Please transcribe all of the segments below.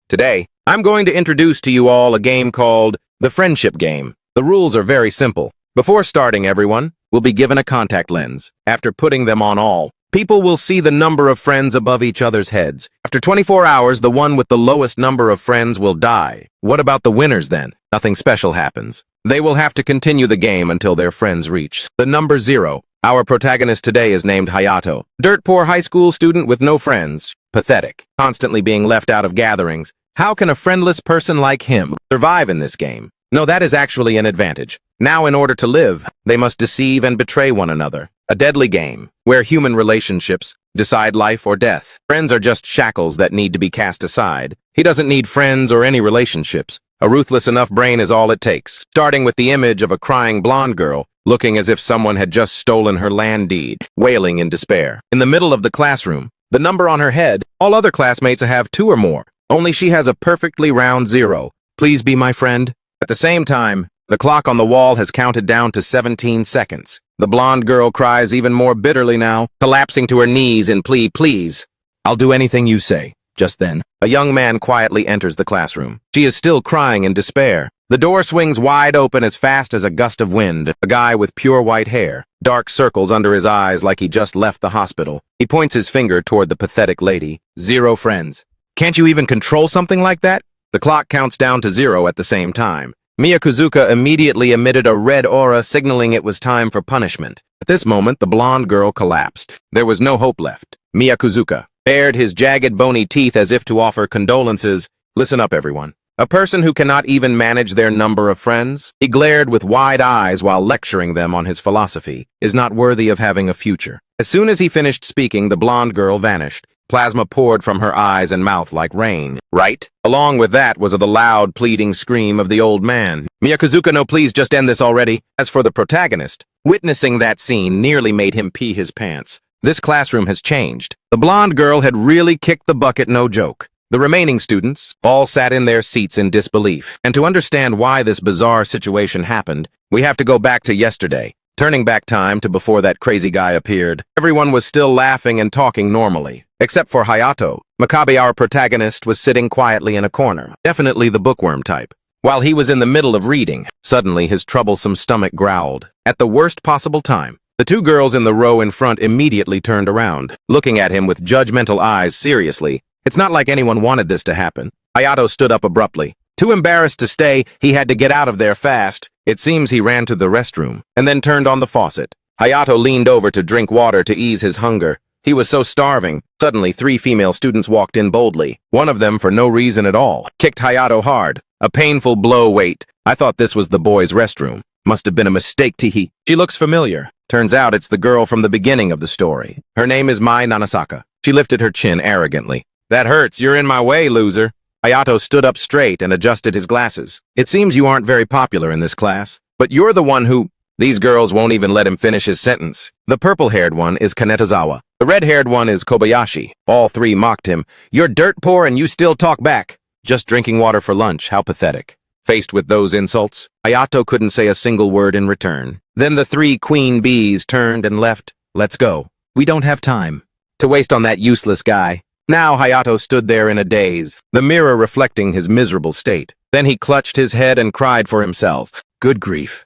Today, I'm going to introduce to you all a game called the Friendship Game. The rules are very simple. Before starting, everyone will be given a contact lens. After putting them on all, people will see the number of friends above each other's heads. After 24 hours, the one with the lowest number of friends will die. What about the winners then? Nothing special happens. They will have to continue the game until their friends reach the number 0. Our protagonist today is named Hayato. Dirt poor high school student with no friends. Pathetic. Constantly being left out of gatherings. How can a friendless person like him survive in this game? No, that is actually an advantage. Now, in order to live, they must deceive and betray one another. A deadly game, where human relationships decide life or death. Friends are just shackles that need to be cast aside. He doesn't need friends or any relationships. A ruthless enough brain is all it takes. Starting with the image of a crying blonde girl, looking as if someone had just stolen her land deed, wailing in despair. In the middle of the classroom, the number on her head, all other classmates have 2 or more. Only she has a perfectly round 0. Please be my friend. At the same time, the clock on the wall has counted down to 17 seconds. The blonde girl cries even more bitterly now, collapsing to her knees in plea, please. I'll do anything you say. Just then, a young man quietly enters the classroom. She is still crying in despair. The door swings wide open as fast as a gust of wind. A guy with pure white hair, dark circles under his eyes like he just left the hospital. He points his finger toward the pathetic lady. 0 friends. Can't you even control something like that? The clock counts down to 0 at the same time. Miyakuzuka immediately emitted a red aura signaling it was time for punishment. At this moment, the blonde girl collapsed. There was no hope left. Miyakuzuka bared his jagged bony teeth as if to offer condolences. Listen up, everyone. A person who cannot even manage their number of friends, he glared with wide eyes while lecturing them on his philosophy, is not worthy of having a future. As soon as he finished speaking, the blonde girl vanished. Plasma poured from her eyes and mouth like rain. Right? Along with that was the loud, pleading scream of the old man. Miyakuzuka, no, please just end this already. As for the protagonist, witnessing that scene nearly made him pee his pants. This classroom has changed. The blonde girl had really kicked the bucket, no joke. The remaining students all sat in their seats in disbelief. And to understand why this bizarre situation happened, we have to go back to yesterday. Turning back time to before that crazy guy appeared, everyone was still laughing and talking normally. Except for Hayato. Makabe, our protagonist, was sitting quietly in a corner, definitely the bookworm type. While he was in the middle of reading, suddenly his troublesome stomach growled. At the worst possible time, the 2 girls in the row in front immediately turned around, looking at him with judgmental eyes. Seriously, it's not like anyone wanted this to happen. Hayato stood up abruptly. Too embarrassed to stay, he had to get out of there fast. It seems he ran to the restroom, and then turned on the faucet. Hayato leaned over to drink water to ease his hunger. He was so starving. Suddenly, 3 female students walked in boldly. One of them, for no reason at all, kicked Hayato hard. A painful blow. Wait, I thought this was the boys' restroom. Must have been a mistake, Teehee. She looks familiar. Turns out it's the girl from the beginning of the story. Her name is Mai Nanasaka. She lifted her chin arrogantly. That hurts. You're in my way, loser. Hayato stood up straight and adjusted his glasses. It seems you aren't very popular in this class, but you're the one who... These girls won't even let him finish his sentence. The purple-haired one is Kanetazawa. The red-haired one is Kobayashi. All 3 mocked him. You're dirt poor and you still talk back. Just drinking water for lunch. How pathetic. Faced with those insults, Hayato couldn't say a single word in return. Then the 3 queen bees turned and left. Let's go. We don't have time to waste on that useless guy. Now Hayato stood there in a daze, the mirror reflecting his miserable state. Then he clutched his head and cried for himself. Good grief.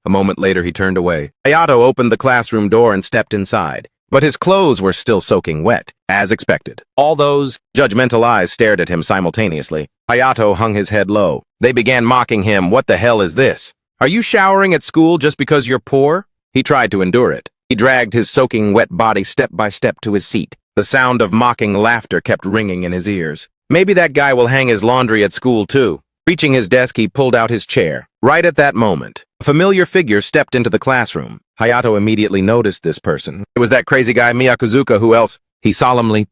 A moment later, he turned away. Hayato opened the classroom door and stepped inside, but his clothes were still soaking wet, as expected. All those judgmental eyes stared at him simultaneously. Hayato hung his head low. They began mocking him. What the hell is this? Are you showering at school just because you're poor? He tried to endure it. He dragged his soaking wet body step by step to his seat. The sound of mocking laughter kept ringing in his ears. Maybe that guy will hang his laundry at school too. Reaching his desk, he pulled out his chair. Right at that moment, a familiar figure stepped into the classroom. Hayato immediately noticed this person. It was that crazy guy Miyakuzuka. Who else? He solemnly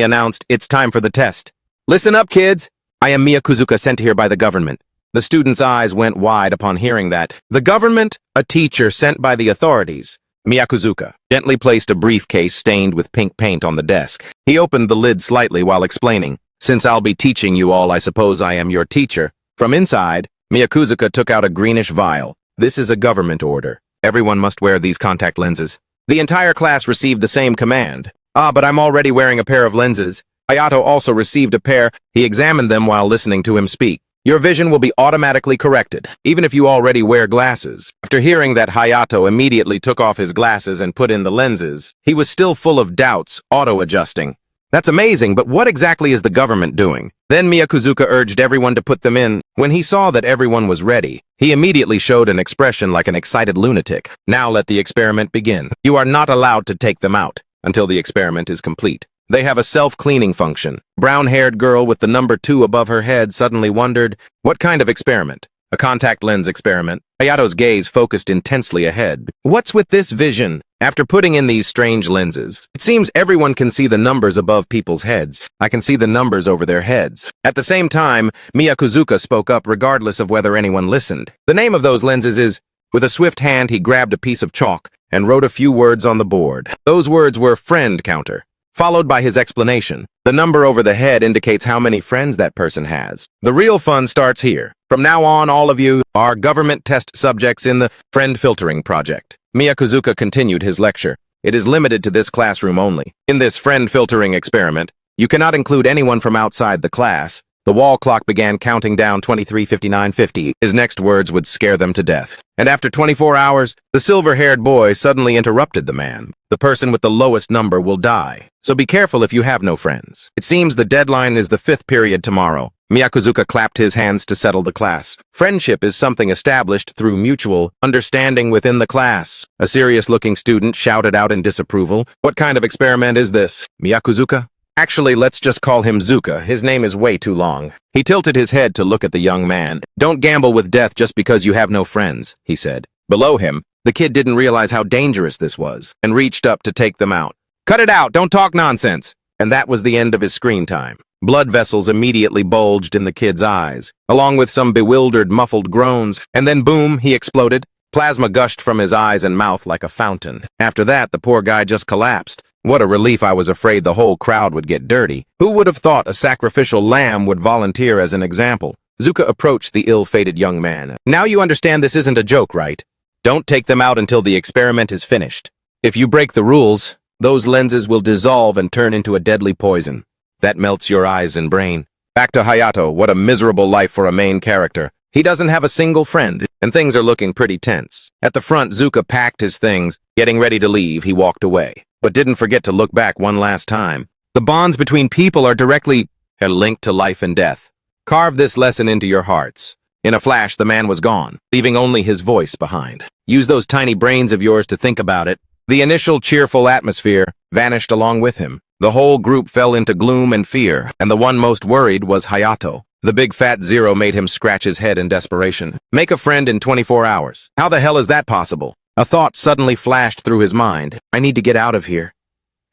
announced, it's time for the test. Listen up, kids. I am Miyakuzuka, sent here by the government. The students' eyes went wide upon hearing that. The government? A teacher sent by the authorities. Miyakuzuka gently placed a briefcase stained with pink paint on the desk. He opened the lid slightly while explaining, since I'll be teaching you all, I suppose I am your teacher. From inside, Miyakuzuka took out a greenish vial. This is a government order. Everyone must wear these contact lenses. The entire class received the same command. But I'm already wearing a pair of lenses. Hayato also received a pair. He examined them while listening to him speak. Your vision will be automatically corrected, even if you already wear glasses. After hearing that, Hayato immediately took off his glasses and put in the lenses. He was still full of doubts, auto-adjusting. That's amazing, but what exactly is the government doing? Then Miyakuzuka urged everyone to put them in. When he saw that everyone was ready, he immediately showed an expression like an excited lunatic. Now let the experiment begin. You are not allowed to take them out until the experiment is complete. They have a self-cleaning function. Brown-haired girl with the number 2 above her head suddenly wondered, what kind of experiment? A contact lens experiment. Hayato's gaze focused intensely ahead. What's with this vision? After putting in these strange lenses, it seems everyone can see the numbers above people's heads. I can see the numbers over their heads. At the same time, Miyakuzuka spoke up regardless of whether anyone listened. The name of those lenses is... With a swift hand, he grabbed a piece of chalk and wrote a few words on the board. Those words were friend counter, followed by his explanation. The number over the head indicates how many friends that person has. The real fun starts here. From now on, all of you are government test subjects in the friend filtering project. Miyakuzuka continued his lecture. It is limited to this classroom only. In this friend filtering experiment, you cannot include anyone from outside the class. The wall clock began counting down 23:59:50. His next words would scare them to death. And after 24 hours, the silver-haired boy suddenly interrupted the man. The person with the lowest number will die. So be careful if you have no friends. It seems the deadline is the 5th period tomorrow. Miyakuzuka clapped his hands to settle the class. Friendship is something established through mutual understanding within the class. A serious-looking student shouted out in disapproval. What kind of experiment is this, Miyakuzuka? Actually, let's just call him Zuka. His name is way too long. He tilted his head to look at the young man. Don't gamble with death just because you have no friends, he said. Below him, the kid didn't realize how dangerous this was and reached up to take them out. Cut it out! Don't talk nonsense! And that was the end of his screen time. Blood vessels immediately bulged in the kid's eyes, along with some bewildered, muffled groans, and then boom, he exploded. Plasma gushed from his eyes and mouth like a fountain. After that, the poor guy just collapsed. What a relief. I was afraid the whole crowd would get dirty. Who would have thought a sacrificial lamb would volunteer as an example? Zuka approached the ill-fated young man. Now you understand this isn't a joke, right? Don't take them out until the experiment is finished. If you break the rules, those lenses will dissolve and turn into a deadly poison. That melts your eyes and brain. Back to Hayato. What a miserable life for a main character. He doesn't have a single friend, and things are looking pretty tense. At the front, Zuka packed his things. Getting ready to leave, he walked away, but didn't forget to look back one last time. The bonds between people are directly linked to life and death. Carve this lesson into your hearts. In a flash, the man was gone, leaving only his voice behind. Use those tiny brains of yours to think about it. The initial cheerful atmosphere vanished along with him. The whole group fell into gloom and fear, and the one most worried was Hayato. The big fat zero made him scratch his head in desperation. Make a friend in 24 hours. How the hell is that possible? A thought suddenly flashed through his mind. I need to get out of here.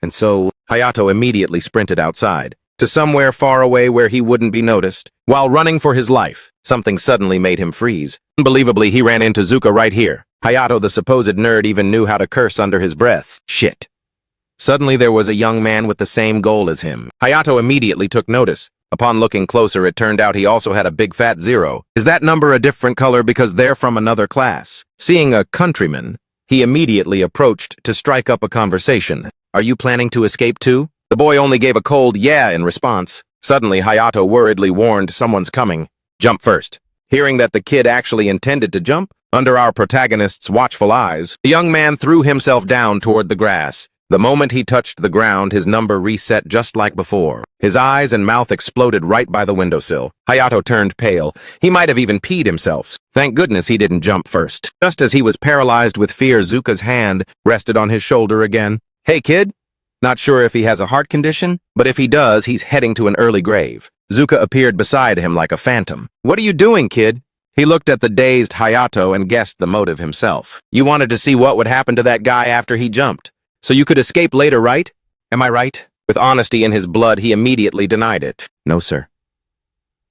And so, Hayato immediately sprinted outside, to somewhere far away where he wouldn't be noticed. While running for his life, something suddenly made him freeze. Unbelievably, he ran into Zuka right here. Hayato, the supposed nerd, even knew how to curse under his breath. Shit. Suddenly there was a young man with the same goal as him. Hayato immediately took notice. Upon looking closer, it turned out he also had a big fat zero. Is that number a different color because they're from another class? Seeing a countryman, he immediately approached to strike up a conversation. Are you planning to escape too? The boy only gave a cold yeah in response. Suddenly, Hayato worriedly warned, someone's coming. Jump first. Hearing that the kid actually intended to jump, under our protagonist's watchful eyes, the young man threw himself down toward the grass. The moment he touched the ground, his number reset just like before. His eyes and mouth exploded right by the windowsill. Hayato turned pale. He might have even peed himself. Thank goodness he didn't jump first. Just as he was paralyzed with fear, Zuka's hand rested on his shoulder again. Hey, kid? Not sure if he has a heart condition, but if he does, he's heading to an early grave. Zuka appeared beside him like a phantom. What are you doing, kid? He looked at the dazed Hayato and guessed the motive himself. You wanted to see what would happen to that guy after he jumped. So you could escape later, right? Am I right? With honesty in his blood, he immediately denied it. No, sir.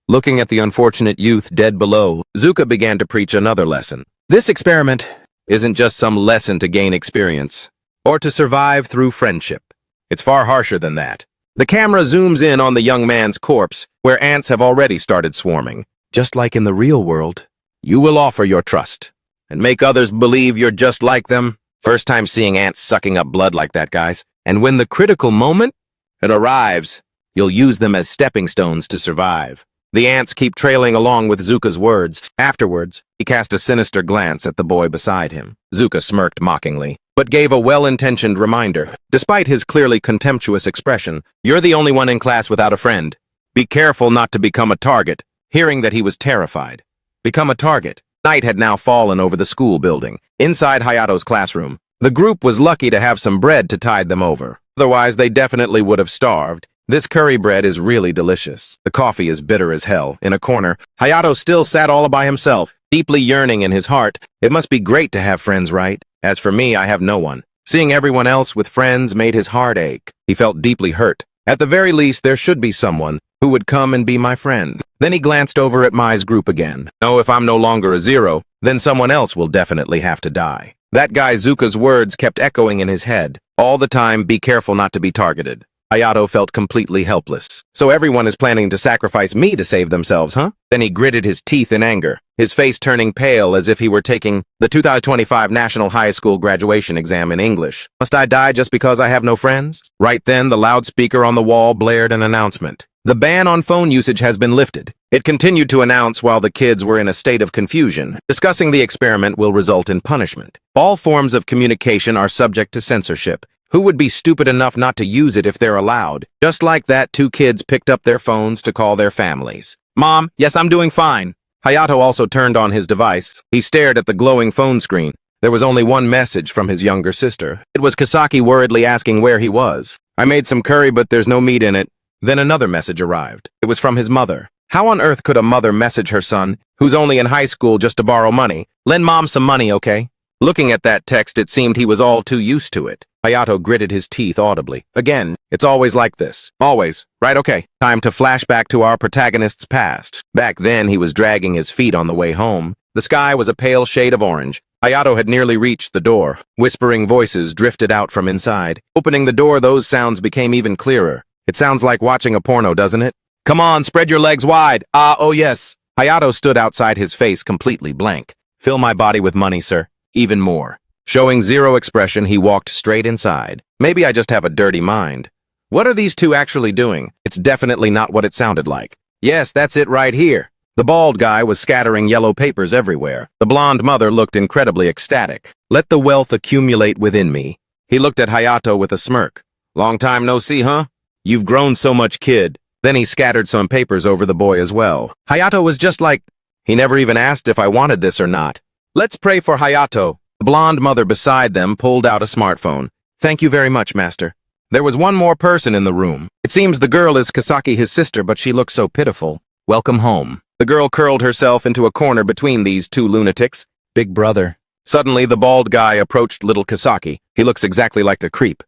Looking at the unfortunate youth dead below, Zuka began to preach another lesson. This experiment isn't just some lesson to gain experience, or to survive through friendship. It's far harsher than that. The camera zooms in on the young man's corpse, where ants have already started swarming. Just like in the real world, you will offer your trust, and make others believe you're just like them. First time seeing ants sucking up blood like that, guys. And when the critical moment, it arrives, You'll use them as stepping stones to survive. The ants keep trailing along with Zuka's words. Afterwards, he cast a sinister glance at the boy beside him. Zuka smirked mockingly, but gave a well-intentioned reminder. Despite his clearly contemptuous expression, "You're the only one in class without a friend. Be careful not to become a target." Hearing that, he was terrified. Become a target. Night had now fallen over the school building. Inside Hayato's classroom, the group was lucky to have some bread to tide them over. Otherwise, they definitely would have starved. This curry bread is really delicious. The coffee is bitter as hell. In a corner, Hayato still sat all by himself, deeply yearning in his heart. It must be great to have friends, right? As for me, I have no one. Seeing everyone else with friends made his heart ache. He felt deeply hurt. At the very least, there should be someone who would come and be my friend. Then he glanced over at Mai's group again. Oh, if I'm no longer a zero, then someone else will definitely have to die. That guy Zuka's words kept echoing in his head. All the time, be careful not to be targeted. Hayato felt completely helpless. So everyone is planning to sacrifice me to save themselves, huh? Then he gritted his teeth in anger, his face turning pale as if he were taking the 2025 National High School graduation exam in English. Must I die just because I have no friends? Right then, the loudspeaker on the wall blared an announcement. The ban on phone usage has been lifted. It continued to announce while the kids were in a state of confusion. Discussing the experiment will result in punishment. All forms of communication are subject to censorship. Who would be stupid enough not to use it if they're allowed? Just like that, two kids picked up their phones to call their families. Mom, yes, I'm doing fine. Hayato also turned on his device. He stared at the glowing phone screen. There was only one message from his younger sister. It was Kisaki worriedly asking where he was. I made some curry, but there's no meat in it. Then another message arrived. It was from his mother. How on earth could a mother message her son, who's only in high school, just to borrow money? Lend mom some money, okay? Looking at that text, it seemed he was all too used to it. Hayato gritted his teeth audibly. Again, it's always like this. Always. Right, okay. Time to flash back to our protagonist's past. Back then, he was dragging his feet on the way home. The sky was a pale shade of orange. Hayato had nearly reached the door. Whispering voices drifted out from inside. Opening the door, those sounds became even clearer. It sounds like watching a porno, doesn't it? Come on, spread your legs wide. Oh yes. Hayato stood outside, his face completely blank. Fill my body with money, sir. Even more. Showing zero expression, he walked straight inside. Maybe I just have a dirty mind. What are these two actually doing? It's definitely not what it sounded like. Yes, that's it right here. The bald guy was scattering yellow papers everywhere. The blonde mother looked incredibly ecstatic. Let the wealth accumulate within me. He looked at Hayato with a smirk. Long time no see, huh? You've grown so much, kid. Then he scattered some papers over the boy as well. Hayato was just like, he never even asked if I wanted this or not. Let's pray for Hayato. The blonde mother beside them pulled out a smartphone. Thank you very much, master. There was one more person in the room. It seems the girl is Kisaki, his sister, but she looks so pitiful. Welcome home. The girl curled herself into a corner between these two lunatics. Big brother. Suddenly, the bald guy approached little Kisaki. He looks exactly like the creep.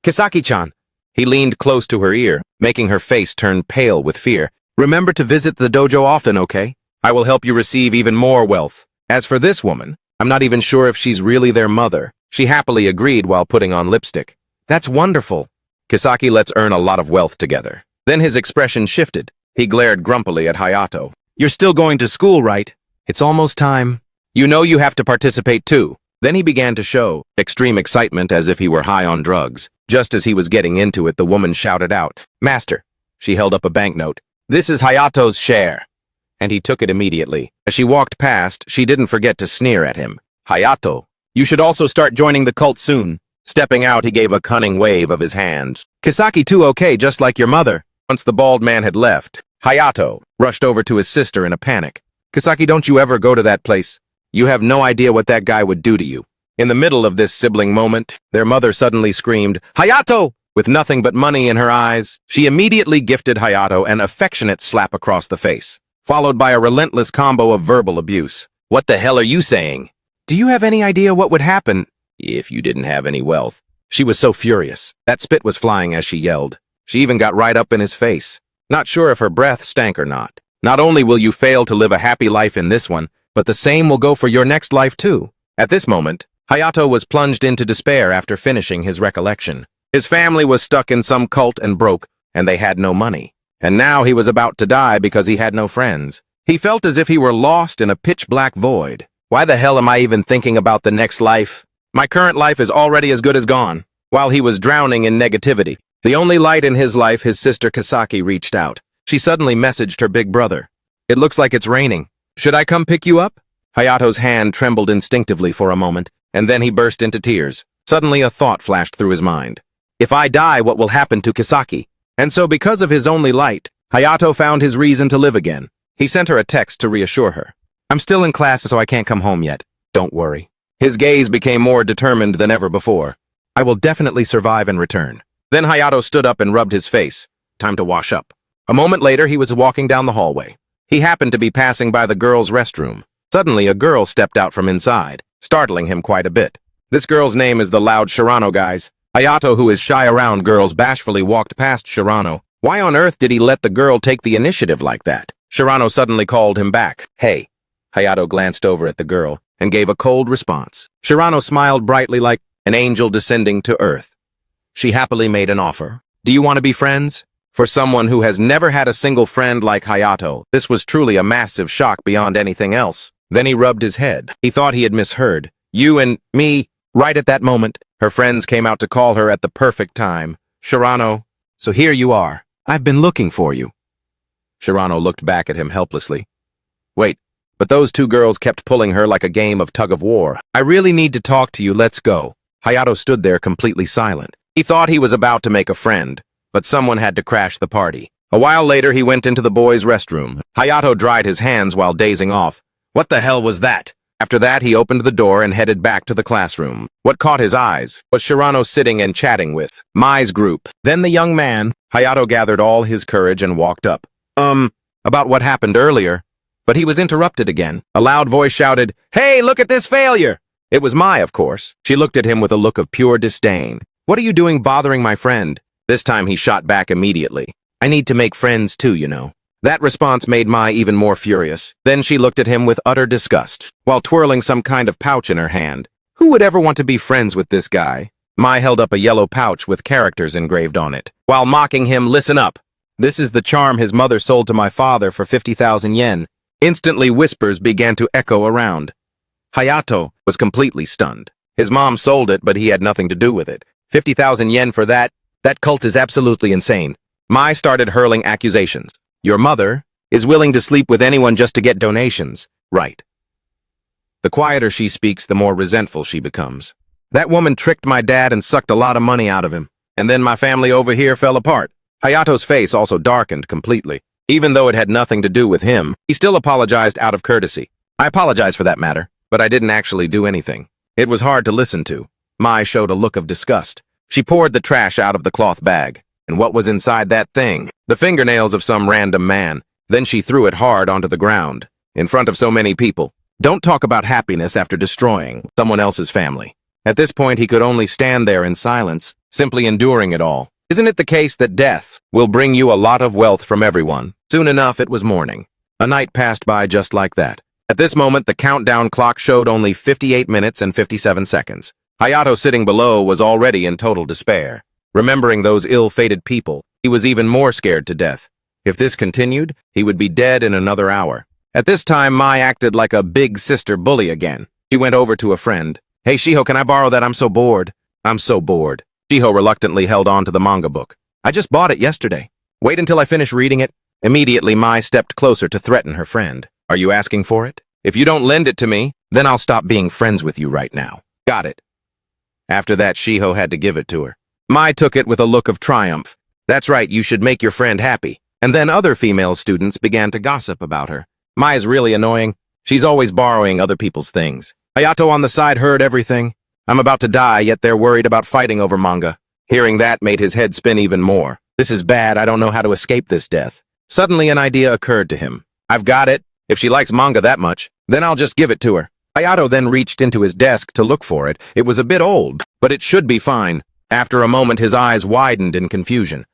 Kisaki-chan. He leaned close to her ear, making her face turn pale with fear. Remember to visit the dojo often, okay? I will help you receive even more wealth. As for this woman, I'm not even sure if she's really their mother. She happily agreed while putting on lipstick. That's wonderful. Kisaki, let's earn a lot of wealth together. Then his expression shifted. He glared grumpily at Hayato. You're still going to school, right? It's almost time. You know you have to participate too. Then he began to show extreme excitement as if he were high on drugs. Just as he was getting into it, the woman shouted out, Master. She held up a banknote. This is Hayato's share. And he took it immediately. As she walked past, she didn't forget to sneer at him. Hayato, you should also start joining the cult soon. Stepping out, he gave a cunning wave of his hand. Kisaki too, okay, just like your mother. Once the bald man had left, Hayato rushed over to his sister in a panic. Kisaki, don't you ever go to that place. You have no idea what that guy would do to you. In the middle of this sibling moment, their mother suddenly screamed, Hayato! With nothing but money in her eyes, she immediately gifted Hayato an affectionate slap across the face, followed by a relentless combo of verbal abuse. What the hell are you saying? Do you have any idea what would happen if you didn't have any wealth? She was so furious. That spit was flying as she yelled. She even got right up in his face. Not sure if her breath stank or not. Not only will you fail to live a happy life in this one, but the same will go for your next life too. At this moment, Hayato was plunged into despair after finishing his recollection. His family was stuck in some cult and broke, and they had no money. And now he was about to die because he had no friends. He felt as if he were lost in a pitch-black void. Why the hell am I even thinking about the next life? My current life is already as good as gone. While he was drowning in negativity, The only light in his life, his sister Kasaki reached out. She suddenly messaged her big brother. "It looks like it's raining. Should I come pick you up?" Hayato's hand trembled instinctively for a moment, and then he burst into tears. Suddenly a thought flashed through his mind. If I die, what will happen to Kasaki? And so because of his only light, Hayato found his reason to live again. He sent her a text to reassure her. "I'm still in class, so I can't come home yet. Don't worry." His gaze became more determined than ever before. "I will definitely survive and return." Then Hayato stood up and rubbed his face. Time to wash up. A moment later, he was walking down the hallway. He happened to be passing by the girls' restroom. Suddenly, a girl stepped out from inside, startling him quite a bit. This girl's name is the loud Shirano, guys. Hayato, who is shy around girls, bashfully walked past Shirano. Why on earth did he let the girl take the initiative like that? Shirano suddenly called him back. "Hey." Hayato glanced over at the girl and gave a cold response. Shirano smiled brightly like an angel descending to earth. She happily made an offer. "Do you want to be friends?" For someone who has never had a single friend like Hayato, this was truly a massive shock beyond anything else. Then he rubbed his head. He thought he had misheard. "You and me." Right at that moment, her friends came out to call her at the perfect time. "Shirano, so here you are. I've been looking for you." Shirano looked back at him helplessly. "Wait, but those two girls kept pulling her like a game of tug-of-war. I really need to talk to you, let's go." Hayato stood there completely silent. He thought he was about to make a friend, but someone had to crash the party. A while later, he went into the boys' restroom. Hayato dried his hands while dazing off. What the hell was that? After that, he opened the door and headed back to the classroom. What caught his eyes was Shirano sitting and chatting with Mai's group. Then the young man, Hayato gathered all his courage and walked up. About what happened earlier. But he was interrupted again. A loud voice shouted, "Hey, look at this failure!" It was Mai, of course. She looked at him with a look of pure disdain. "What are you doing bothering my friend?" This time he shot back immediately. "I need to make friends too, you know." That response made Mai even more furious. Then she looked at him with utter disgust, while twirling some kind of pouch in her hand. Who would ever want to be friends with this guy? Mai held up a yellow pouch with characters engraved on it, while mocking him. "Listen up. This is the charm his mother sold to my father for 50,000 yen. Instantly, whispers began to echo around. Hayato was completely stunned. His mom sold it, but he had nothing to do with it. 50,000 yen for that? That cult is absolutely insane. Mai started hurling accusations. Your mother is willing to sleep with anyone just to get donations. Right. The quieter she speaks, the more resentful she becomes. That woman tricked my dad and sucked a lot of money out of him. And then my family over here fell apart. Hayato's face also darkened completely. Even though it had nothing to do with him, he still apologized out of courtesy. I apologize for that matter, but I didn't actually do anything. It was hard to listen to. Mai showed a look of disgust. She poured the trash out of the cloth bag. And what was inside that thing? The fingernails of some random man. Then she threw it hard onto the ground, in front of so many people. Don't talk about happiness after destroying someone else's family. At this point, he could only stand there in silence, simply enduring it all. Isn't it the case that death will bring you a lot of wealth from everyone? Soon enough, it was morning. A night passed by just like that. At this moment, the countdown clock showed only 58 minutes and 57 seconds. Hayato, sitting below, was already in total despair. Remembering those ill-fated people, he was even more scared to death. If this continued, he would be dead in another hour. At this time, Mai acted like a big sister bully again. She went over to a friend. Hey, Shiho, can I borrow that? I'm so bored. I'm so bored. Shiho reluctantly held on to the manga book. I just bought it yesterday. Wait until I finish reading it. Immediately, Mai stepped closer to threaten her friend. Are you asking for it? If you don't lend it to me, then I'll stop being friends with you right now. Got it. After that, Shiho had to give it to her. Mai took it with a look of triumph. That's right, you should make your friend happy. And then other female students began to gossip about her. Mai's really annoying. She's always borrowing other people's things. Hayato on the side heard everything. I'm about to die, yet they're worried about fighting over manga. Hearing that made his head spin even more. This is bad, I don't know how to escape this death. Suddenly an idea occurred to him. I've got it. If she likes manga that much, then I'll just give it to her. Hayato then reached into his desk to look for it. It was a bit old, but it should be fine. After a moment, his eyes widened in confusion.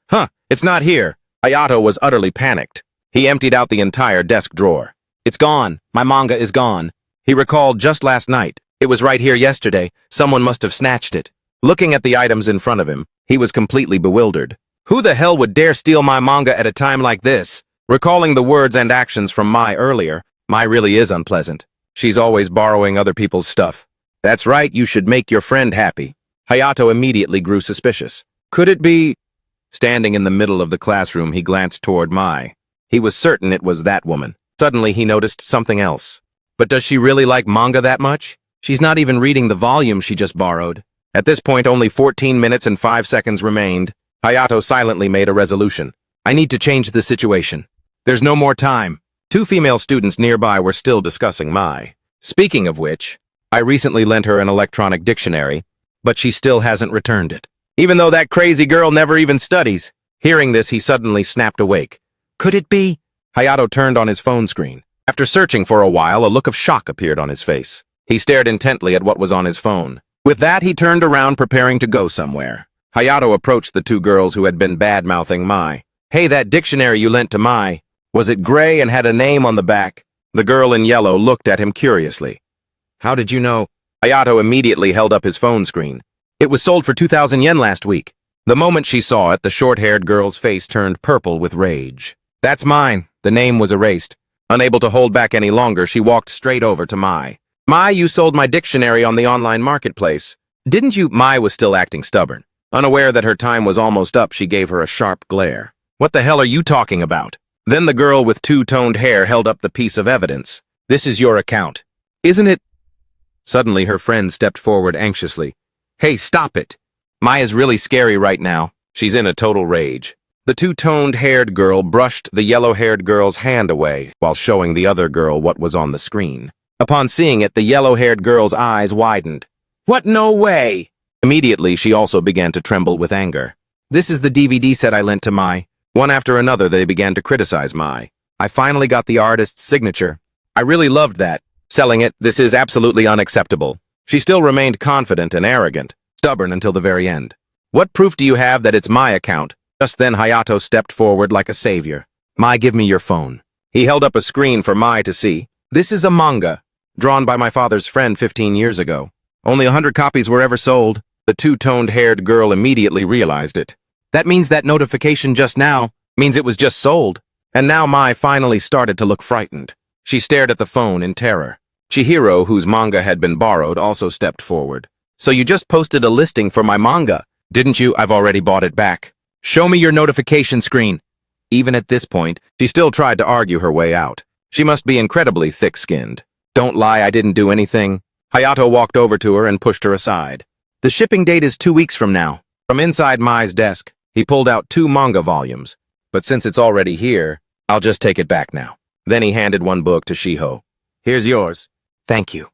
It's not here. Hayato was utterly panicked. He emptied out the entire desk drawer. It's gone. My manga is gone. He recalled just last night. It was right here yesterday. Someone must have snatched it. Looking at the items in front of him, he was completely bewildered. Who the hell would dare steal my manga at a time like this? Recalling the words and actions from Mai earlier, Mai really is unpleasant. She's always borrowing other people's stuff. That's right, you should make your friend happy. Hayato immediately grew suspicious. Could it be... Standing in the middle of the classroom, he glanced toward Mai. He was certain it was that woman. Suddenly, he noticed something else. But does she really like manga that much? She's not even reading the volume she just borrowed. At this point, only 14 minutes and 5 seconds remained. Hayato silently made a resolution. I need to change the situation. There's no more time. 2 female students nearby were still discussing Mai. Speaking of which, I recently lent her an electronic dictionary, but she still hasn't returned it. Even though that crazy girl never even studies. Hearing this, he suddenly snapped awake. Could it be? Hayato turned on his phone screen. After searching for a while, a look of shock appeared on his face. He stared intently at what was on his phone. With that, he turned around, preparing to go somewhere. Hayato approached the 2 girls who had been bad-mouthing Mai. Hey, that dictionary you lent to Mai, was it gray and had a name on the back? The girl in yellow looked at him curiously. How did you know? Hayato immediately held up his phone screen. It was sold for 2,000 yen last week. The moment she saw it, the short-haired girl's face turned purple with rage. That's mine. The name was erased. Unable to hold back any longer, she walked straight over to Mai. Mai, you sold my dictionary on the online marketplace. Didn't you? Mai was still acting stubborn. Unaware that her time was almost up, she gave her a sharp glare. What the hell are you talking about? Then the girl with 2-toned hair held up the piece of evidence. This is your account. Isn't it? Suddenly, her friend stepped forward anxiously. Hey, stop it. Mai is really scary right now. She's in a total rage. The 2-toned-haired girl brushed the yellow-haired girl's hand away while showing the other girl what was on the screen. Upon seeing it, the yellow-haired girl's eyes widened. What? No way! Immediately, she also began to tremble with anger. This is the DVD set I lent to Mai. One after another, they began to criticize Mai. I finally got the artist's signature. I really loved that. Selling it, this is absolutely unacceptable. She still remained confident and arrogant, stubborn until the very end. What proof do you have that it's my account? Just then, Hayato stepped forward like a savior. Mai, give me your phone. He held up a screen for Mai to see. This is a manga, drawn by my father's friend 15 years ago. Only 100 copies were ever sold. The 2-toned-haired girl immediately realized it. That means that notification just now means it was just sold. And now Mai finally started to look frightened. She stared at the phone in terror. Chihiro, whose manga had been borrowed, also stepped forward. So you just posted a listing for my manga, didn't you? I've already bought it back. Show me your notification screen. Even at this point, she still tried to argue her way out. She must be incredibly thick-skinned. Don't lie, I didn't do anything. Hayato walked over to her and pushed her aside. The shipping date is 2 weeks from now. From inside Mai's desk, he pulled out 2 manga volumes. But since it's already here, I'll just take it back now. Then he handed one book to Shiho. Here's yours. Thank you.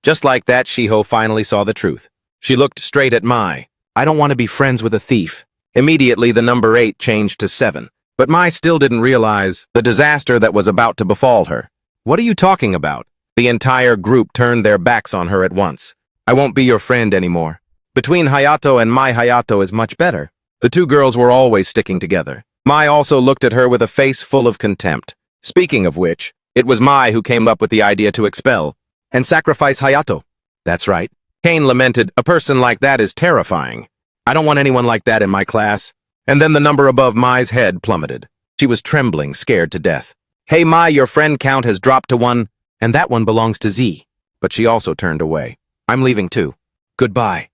Just like that, Shiho finally saw the truth. She looked straight at Mai. I don't want to be friends with a thief. Immediately, the number 8 changed to 7. But Mai still didn't realize the disaster that was about to befall her. What are you talking about? The entire group turned their backs on her at once. I won't be your friend anymore. Between Hayato and Mai, Hayato is much better. The 2 girls were always sticking together. Mai also looked at her with a face full of contempt. Speaking of which, it was Mai who came up with the idea to expel and sacrifice Hayato. That's right. Kane lamented, a person like that is terrifying. I don't want anyone like that in my class. And then the number above Mai's head plummeted. She was trembling, scared to death. Hey Mai, your friend count has dropped to 1, and that one belongs to Z. But she also turned away. I'm leaving too. Goodbye.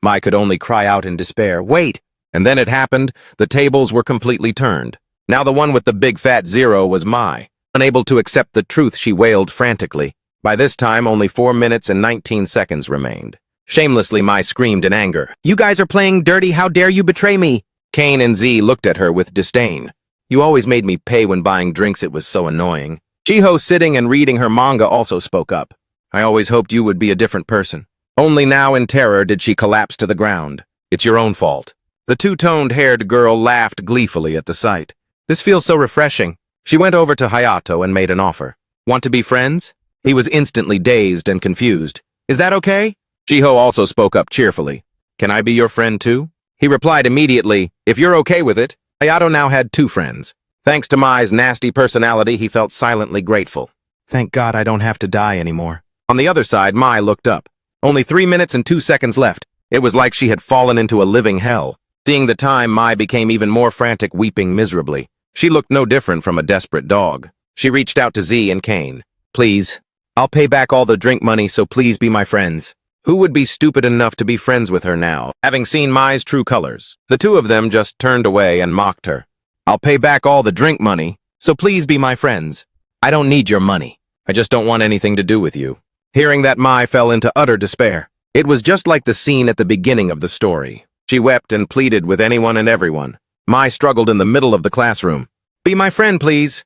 Mai could only cry out in despair. Wait! And then it happened. The tables were completely turned. Now the one with the big fat 0 was Mai. Unable to accept the truth, she wailed frantically. By this time, only 4 minutes and 19 seconds remained. Shamelessly, Mai screamed in anger. You guys are playing dirty. How dare you betray me? Kane and Z looked at her with disdain. You always made me pay when buying drinks. It was so annoying. Chiho, sitting and reading her manga, also spoke up. I always hoped you would be a different person. Only now in terror did she collapse to the ground. It's your own fault. The 2-toned-haired girl laughed gleefully at the sight. This feels so refreshing. She went over to Hayato and made an offer. Want to be friends? He was instantly dazed and confused. Is that okay? Chiho also spoke up cheerfully. Can I be your friend too? He replied immediately, if you're okay with it. Hayato now had 2 friends. Thanks to Mai's nasty personality, he felt silently grateful. Thank God I don't have to die anymore. On the other side, Mai looked up. Only 3 minutes and 2 seconds left. It was like she had fallen into a living hell. Seeing the time, Mai became even more frantic, weeping miserably. She looked no different from a desperate dog. She reached out to Z and Kane. Please, I'll pay back all the drink money, so please be my friends. Who would be stupid enough to be friends with her now, having seen Mai's true colors? The two of them just turned away and mocked her. I'll pay back all the drink money, so please be my friends. I don't need your money. I just don't want anything to do with you. Hearing that, Mai fell into utter despair. It was just like the scene at the beginning of the story. She wept and pleaded with anyone and everyone. Mai struggled in the middle of the classroom. Be my friend, please.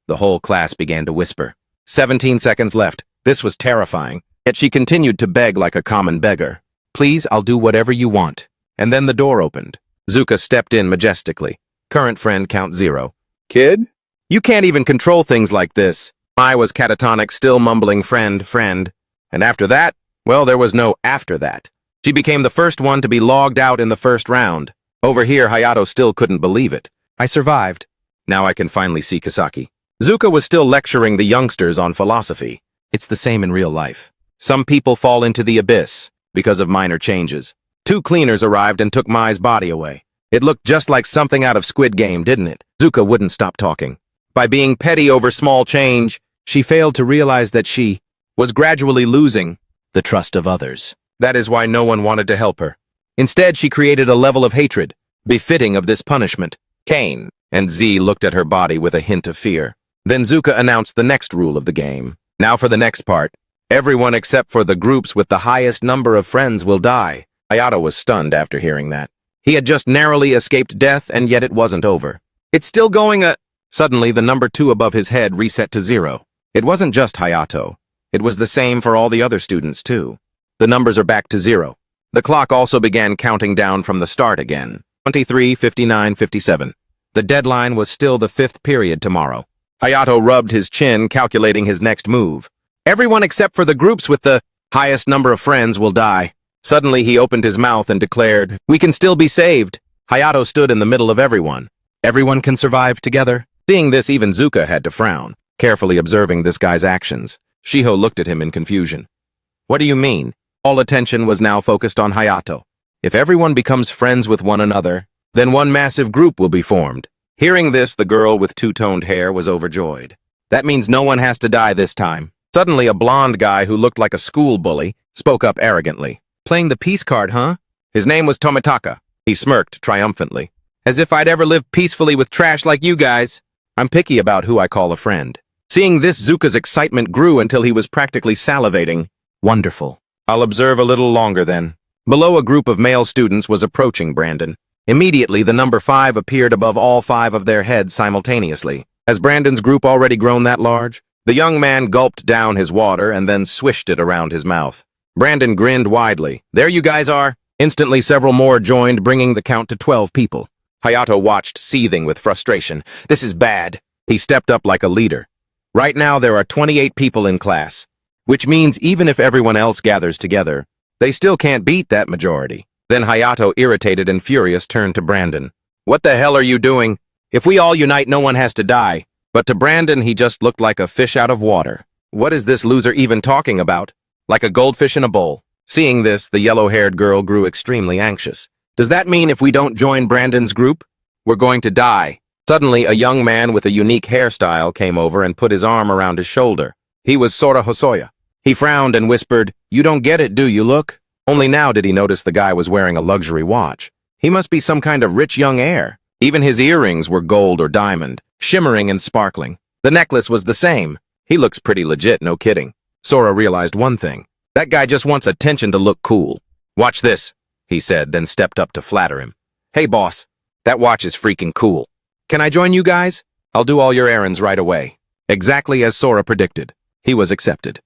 The whole class began to whisper. 17 seconds left. This was terrifying. Yet she continued to beg like a common beggar. Please, I'll do whatever you want. And then the door opened. Zuka stepped in majestically. Current friend count 0. Kid? You can't even control things like this. Mai was catatonic, still mumbling friend. And after that, well, there was no after that. She became the first one to be logged out in the first round. Over here, Hayato still couldn't believe it. I survived. Now I can finally see Kisaki. Zuka was still lecturing the youngsters on philosophy. It's the same in real life. Some people fall into the abyss because of minor changes. 2 cleaners arrived and took Mai's body away. It looked just like something out of Squid Game, didn't it? Zuka wouldn't stop talking. By being petty over small change, she failed to realize that she was gradually losing the trust of others. That is why no one wanted to help her. Instead, she created a level of hatred, befitting of this punishment. Kane and Z looked at her body with a hint of fear. Then Zuka announced the next rule of the game. Now for the next part. Everyone except for the groups with the highest number of friends will die. Hayato was stunned after hearing that. He had just narrowly escaped death, and yet it wasn't over. It's still going Suddenly, the number 2 above his head reset to 0. It wasn't just Hayato. It was the same for all the other students, too. The numbers are back to 0. The clock also began counting down from the start again. 23, 59, 57. The deadline was still the 5th period tomorrow. Hayato rubbed his chin, calculating his next move. Everyone except for the groups with the highest number of friends will die. Suddenly, he opened his mouth and declared, we can still be saved. Hayato stood in the middle of everyone. Everyone can survive together. Seeing this, even Zuka had to frown, carefully observing this guy's actions. Shiho looked at him in confusion. What do you mean? All attention was now focused on Hayato. If everyone becomes friends with one another, then one massive group will be formed. Hearing this, the girl with 2-toned hair was overjoyed. That means no one has to die this time. Suddenly, a blonde guy who looked like a school bully spoke up arrogantly. Playing the peace card, huh? His name was Tomitaka. He smirked triumphantly. As if I'd ever lived peacefully with trash like you guys. I'm picky about who I call a friend. Seeing this, Zuka's excitement grew until he was practically salivating. Wonderful. I'll observe a little longer then. Below, a group of male students was approaching Brandon. Immediately, the number 5 appeared above all 5 of their heads simultaneously. Has Brandon's group already grown that large? The young man gulped down his water and then swished it around his mouth. Brandon grinned widely. There you guys are. Instantly, several more joined, bringing the count to 12 people. Hayato watched, seething with frustration. This is bad. He stepped up like a leader. Right now, there are 28 people in class, which means even if everyone else gathers together, they still can't beat that majority. Then Hayato, irritated and furious, turned to Brandon. What the hell are you doing? If we all unite, no one has to die. But to Brandon, he just looked like a fish out of water. What is this loser even talking about? Like a goldfish in a bowl. Seeing this, the yellow-haired girl grew extremely anxious. Does that mean if we don't join Brandon's group, we're going to die? Suddenly, a young man with a unique hairstyle came over and put his arm around his shoulder. He was Sora Hosoya. He frowned and whispered, "You don't get it, do you, look?" Only now did he notice the guy was wearing a luxury watch. He must be some kind of rich young heir. Even his earrings were gold or diamond, shimmering and sparkling. The necklace was the same. He looks pretty legit, no kidding. Sora realized one thing. That guy just wants attention to look cool. Watch this, he said, then stepped up to flatter him. Hey, boss, that watch is freaking cool. Can I join you guys? I'll do all your errands right away. Exactly as Sora predicted. He was accepted.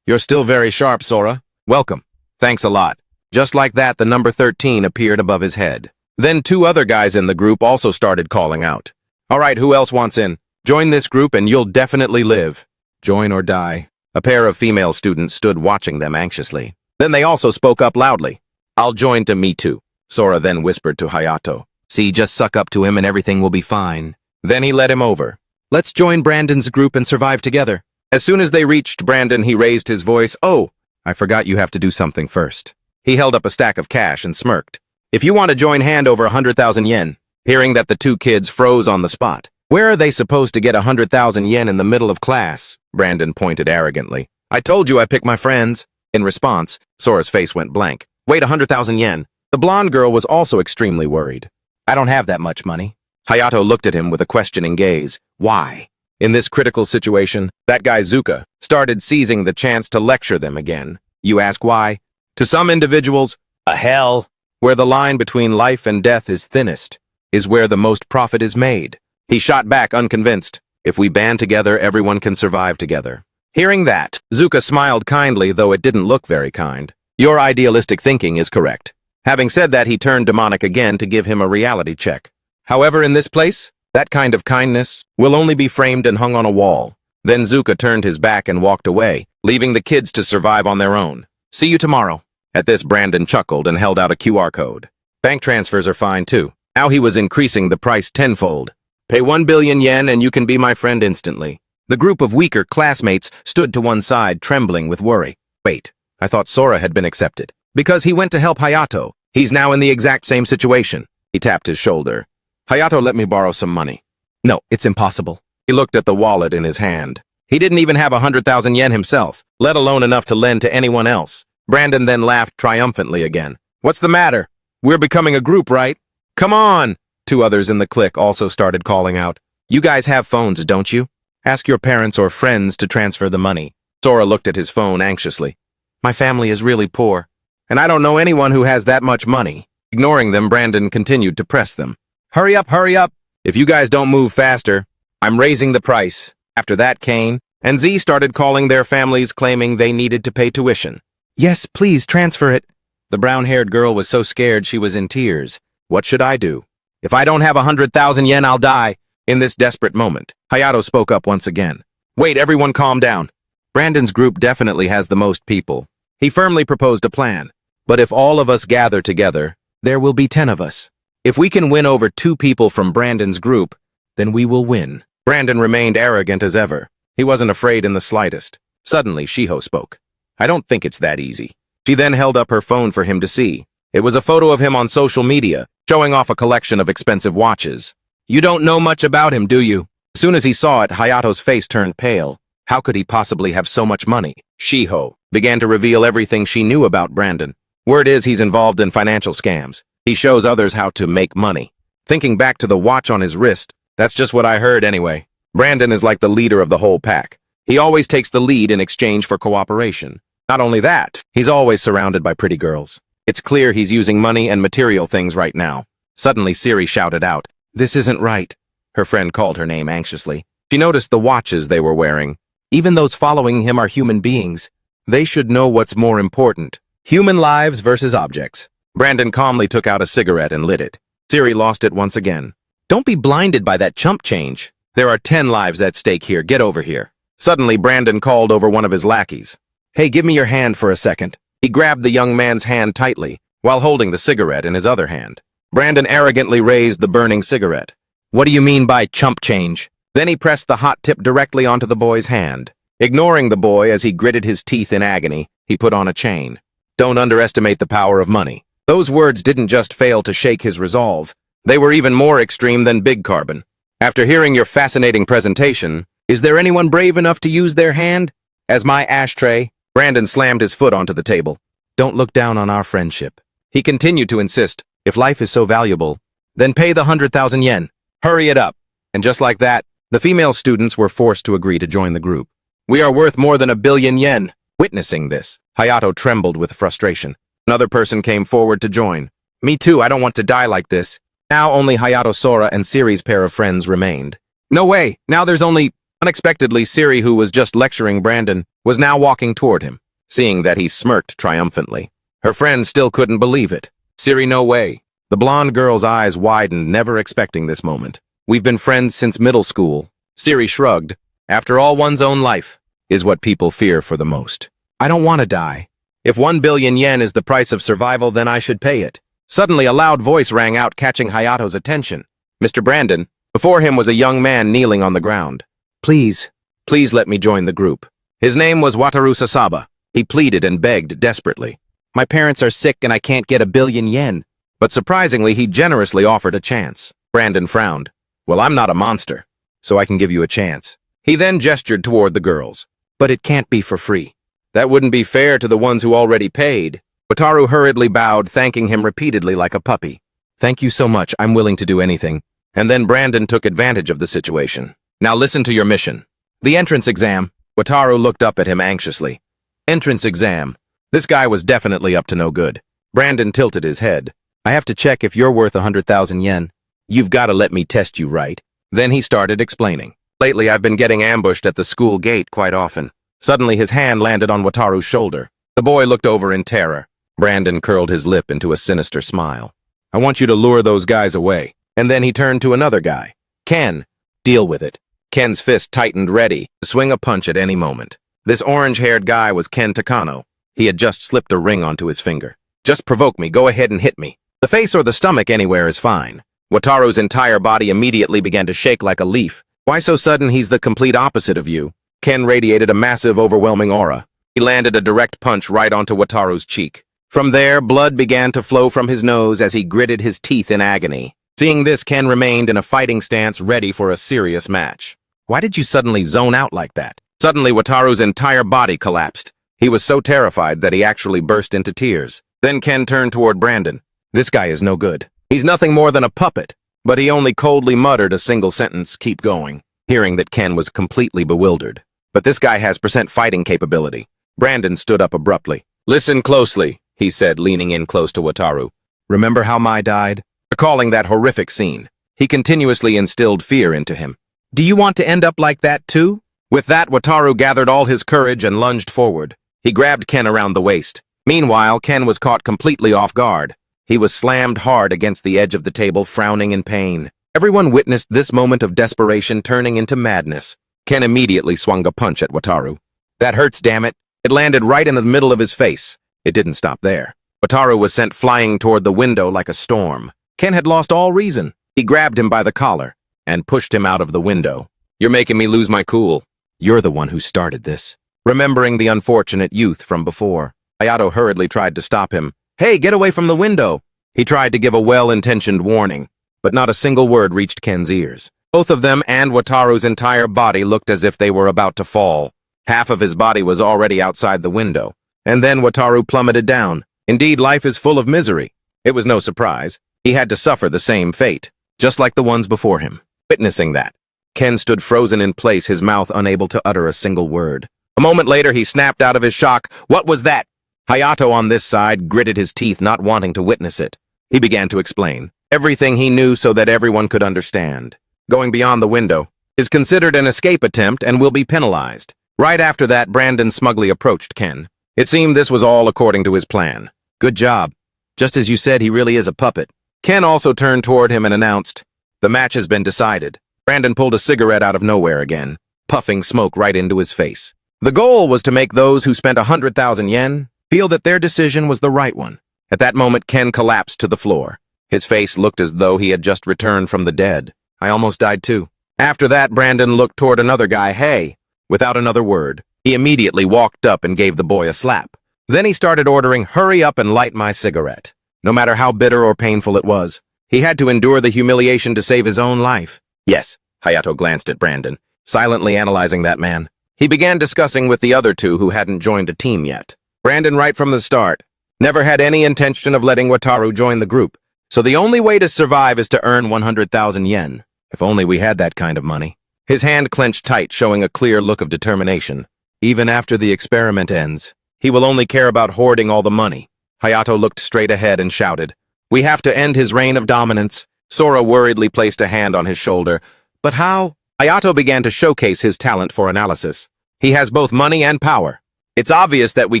You're still very sharp, Sora. Welcome. Thanks a lot. Just like that, the number 13 appeared above his head. Then 2 other guys in the group also started calling out. All right, who else wants in? Join this group and you'll definitely live. Join or die. A pair of female students stood watching them anxiously. Then they also spoke up loudly. I'll join to me too. Sora then whispered to Hayato. See, just suck up to him and everything will be fine. Then he led him over. Let's join Brandon's group and survive together. As soon as they reached Brandon, he raised his voice. Oh, I forgot you have to do something first. He held up a stack of cash and smirked. If you want to join, hand over 100,000 yen. Hearing that, the 2 kids froze on the spot. Where are they supposed to get 100,000 yen in the middle of class? Brandon pointed arrogantly. I told you I pick my friends. In response, Sora's face went blank. Wait, 100,000 yen. The blonde girl was also extremely worried. I don't have that much money. Hayato looked at him with a questioning gaze. Why? In this critical situation, that guy Zuka started seizing the chance to lecture them again. You ask why? To some individuals, a hell where the line between life and death is thinnest is where the most profit is made. He shot back unconvinced. If we band together, everyone can survive together. Hearing that, Zuka smiled kindly, though it didn't look very kind. Your idealistic thinking is correct. Having said that, he turned demonic again to give him a reality check. However, in this place, that kind of kindness will only be framed and hung on a wall. Then Zuka turned his back and walked away, leaving the kids to survive on their own. See you tomorrow. At this, Brandon chuckled and held out a QR code. Bank transfers are fine too. Now he was increasing the price tenfold. Pay 1 billion yen and you can be my friend instantly. The group of weaker classmates stood to one side, trembling with worry. Wait, I thought Sora had been accepted. Because he went to help Hayato. He's now in the exact same situation. He tapped his shoulder. Hayato, let me borrow some money. No, it's impossible. He looked at the wallet in his hand. He didn't even have 100,000 yen himself, let alone enough to lend to anyone else. Brandon then laughed triumphantly again. What's the matter? We're becoming a group, right? Come on! Two others in the clique also started calling out. You guys have phones, don't you? Ask your parents or friends to transfer the money. Sora looked at his phone anxiously. My family is really poor, and I don't know anyone who has that much money. Ignoring them, Brandon continued to press them. Hurry up, hurry up! If you guys don't move faster, I'm raising the price. After that, Kane and Z started calling their families, claiming they needed to pay tuition. Yes, please, transfer it. The brown-haired girl was so scared she was in tears. What should I do? If I don't have 100,000 yen, I'll die. In this desperate moment, Hayato spoke up once again. Wait, everyone calm down. Brandon's group definitely has the most people. He firmly proposed a plan. But if all of us gather together, there will be 10 of us. If we can win over 2 people from Brandon's group, then we will win. Brandon remained arrogant as ever. He wasn't afraid in the slightest. Suddenly, Shiho spoke. I don't think it's that easy. She then held up her phone for him to see. It was a photo of him on social media, showing off a collection of expensive watches. You don't know much about him, do you? As soon as he saw it, Hayato's face turned pale. How could he possibly have so much money? Shiho began to reveal everything she knew about Brandon. Word is he's involved in financial scams. He shows others how to make money. Thinking back to the watch on his wrist, that's just what I heard anyway. Brandon is like the leader of the whole pack. He always takes the lead in exchange for cooperation. Not only that, he's always surrounded by pretty girls. It's clear he's using money and material things right now. Suddenly, Siri shouted out, "This isn't right." Her friend called her name anxiously. She noticed the watches they were wearing. Even those following him are human beings. They should know what's more important. Human lives versus objects. Brandon calmly took out a cigarette and lit it. Siri lost it once again. Don't be blinded by that chump change. There are 10 lives at stake here. Get over here. Suddenly, Brandon called over one of his lackeys. Hey, give me your hand for a second. He grabbed the young man's hand tightly, while holding the cigarette in his other hand. Brandon arrogantly raised the burning cigarette. What do you mean by chump change? Then he pressed the hot tip directly onto the boy's hand. Ignoring the boy as he gritted his teeth in agony, he put on a chain. Don't underestimate the power of money. Those words didn't just fail to shake his resolve. They were even more extreme than Big Carbon. After hearing your fascinating presentation, is there anyone brave enough to use their hand? As my ashtray, Brandon slammed his foot onto the table. Don't look down on our friendship. He continued to insist, if life is so valuable, then pay the 100,000 yen. Hurry it up. And just like that, the female students were forced to agree to join the group. We are worth more than 1 billion yen. Witnessing this, Hayato trembled with frustration. Another person came forward to join. Me too, I don't want to die like this. Now only Hayato, Sora, and Siri's pair of friends remained. No way, now there's only... Unexpectedly, Siri, who was just lecturing Brandon, was now walking toward him, seeing that he smirked triumphantly. Her friends still couldn't believe it. Siri, no way. The blonde girl's eyes widened, never expecting this moment. We've been friends since middle school. Siri shrugged. After all, one's own life is what people fear for the most. I don't want to die. If 1 billion yen is the price of survival, then I should pay it. Suddenly, a loud voice rang out, catching Hayato's attention. Mr. Brandon. Before him was a young man kneeling on the ground. Please let me join the group. His name was Wataru Sasaba. He pleaded and begged desperately. My parents are sick and I can't get 1 billion yen. But surprisingly, he generously offered a chance. Brandon frowned. Well, I'm not a monster, so I can give you a chance. He then gestured toward the girls. But it can't be for free. That wouldn't be fair to the ones who already paid. Wataru hurriedly bowed, thanking him repeatedly like a puppy. Thank you so much, I'm willing to do anything. And then Brandon took advantage of the situation. Now listen to your mission. The entrance exam. Wataru looked up at him anxiously. Entrance exam. This guy was definitely up to no good. Brandon tilted his head. I have to check if you're worth 100,000 yen. You've got to let me test you, right? Then he started explaining. Lately, I've been getting ambushed at the school gate quite often. Suddenly, his hand landed on Wataru's shoulder. The boy looked over in terror. Brandon curled his lip into a sinister smile. I want you to lure those guys away. And then he turned to another guy. Ken, deal with it. Ken's fist tightened, ready to swing a punch at any moment. This orange-haired guy was Ken Takano. He had just slipped a ring onto his finger. Just provoke me, go ahead and hit me. The face or the stomach anywhere is fine. Wataru's entire body immediately began to shake like a leaf. Why so sudden? He's the complete opposite of you. Ken radiated a massive, overwhelming aura. He landed a direct punch right onto Wataru's cheek. From there, blood began to flow from his nose as he gritted his teeth in agony. Seeing this, Ken remained in a fighting stance, ready for a serious match. Why did you suddenly zone out like that? Suddenly, Wataru's entire body collapsed. He was so terrified that he actually burst into tears. Then Ken turned toward Brandon. This guy is no good. He's nothing more than a puppet. But he only coldly muttered a single sentence, keep going, hearing that Ken was completely bewildered. But this guy has % fighting capability. Brandon stood up abruptly. Listen closely, he said, leaning in close to Wataru. Remember how Mai died? Recalling that horrific scene, he continuously instilled fear into him. Do you want to end up like that too? With that, Wataru gathered all his courage and lunged forward. He grabbed Ken around the waist. Meanwhile, Ken was caught completely off guard. He was slammed hard against the edge of the table, frowning in pain. Everyone witnessed this moment of desperation turning into madness. Ken immediately swung a punch at Wataru. That hurts, damn it. It landed right in the middle of his face. It didn't stop there. Wataru was sent flying toward the window like a storm. Ken had lost all reason. He grabbed him by the collar and pushed him out of the window. You're making me lose my cool. You're the one who started this. Remembering the unfortunate youth from before, Hayato hurriedly tried to stop him. Hey, get away from the window! He tried to give a well-intentioned warning, but not a single word reached Ken's ears. Both of them and Wataru's entire body looked as if they were about to fall. Half of his body was already outside the window. And then Wataru plummeted down. Indeed, life is full of misery. It was no surprise. He had to suffer the same fate, just like the ones before him. Witnessing that, Ken stood frozen in place, his mouth unable to utter a single word. A moment later, he snapped out of his shock. What was that? Hayato on this side gritted his teeth, not wanting to witness it. He began to explain everything he knew so that everyone could understand. Going beyond the window is considered an escape attempt and will be penalized. Right after that, Brandon smugly approached Ken. It seemed this was all according to his plan. Good job. Just as you said, he really is a puppet. Ken also turned toward him and announced, the match has been decided. Brandon pulled a cigarette out of nowhere again, puffing smoke right into his face. The goal was to make those who spent 100,000 yen feel that their decision was the right one. At that moment, Ken collapsed to the floor. His face looked as though he had just returned from the dead. I almost died too. After that, Brandon looked toward another guy. Hey! Without another word, he immediately walked up and gave the boy a slap. Then he started ordering, hurry up and light my cigarette. No matter how bitter or painful it was, he had to endure the humiliation to save his own life. Yes, Hayato glanced at Brandon, silently analyzing that man. He began discussing with the other two who hadn't joined a team yet. Brandon, right from the start, never had any intention of letting Wataru join the group, so the only way to survive is to earn 100,000 yen. If only we had that kind of money. His hand clenched tight, showing a clear look of determination. Even after the experiment ends, he will only care about hoarding all the money. Hayato looked straight ahead and shouted, we have to end his reign of dominance. Sora worriedly placed a hand on his shoulder. But how? Hayato began to showcase his talent for analysis. He has both money and power. It's obvious that we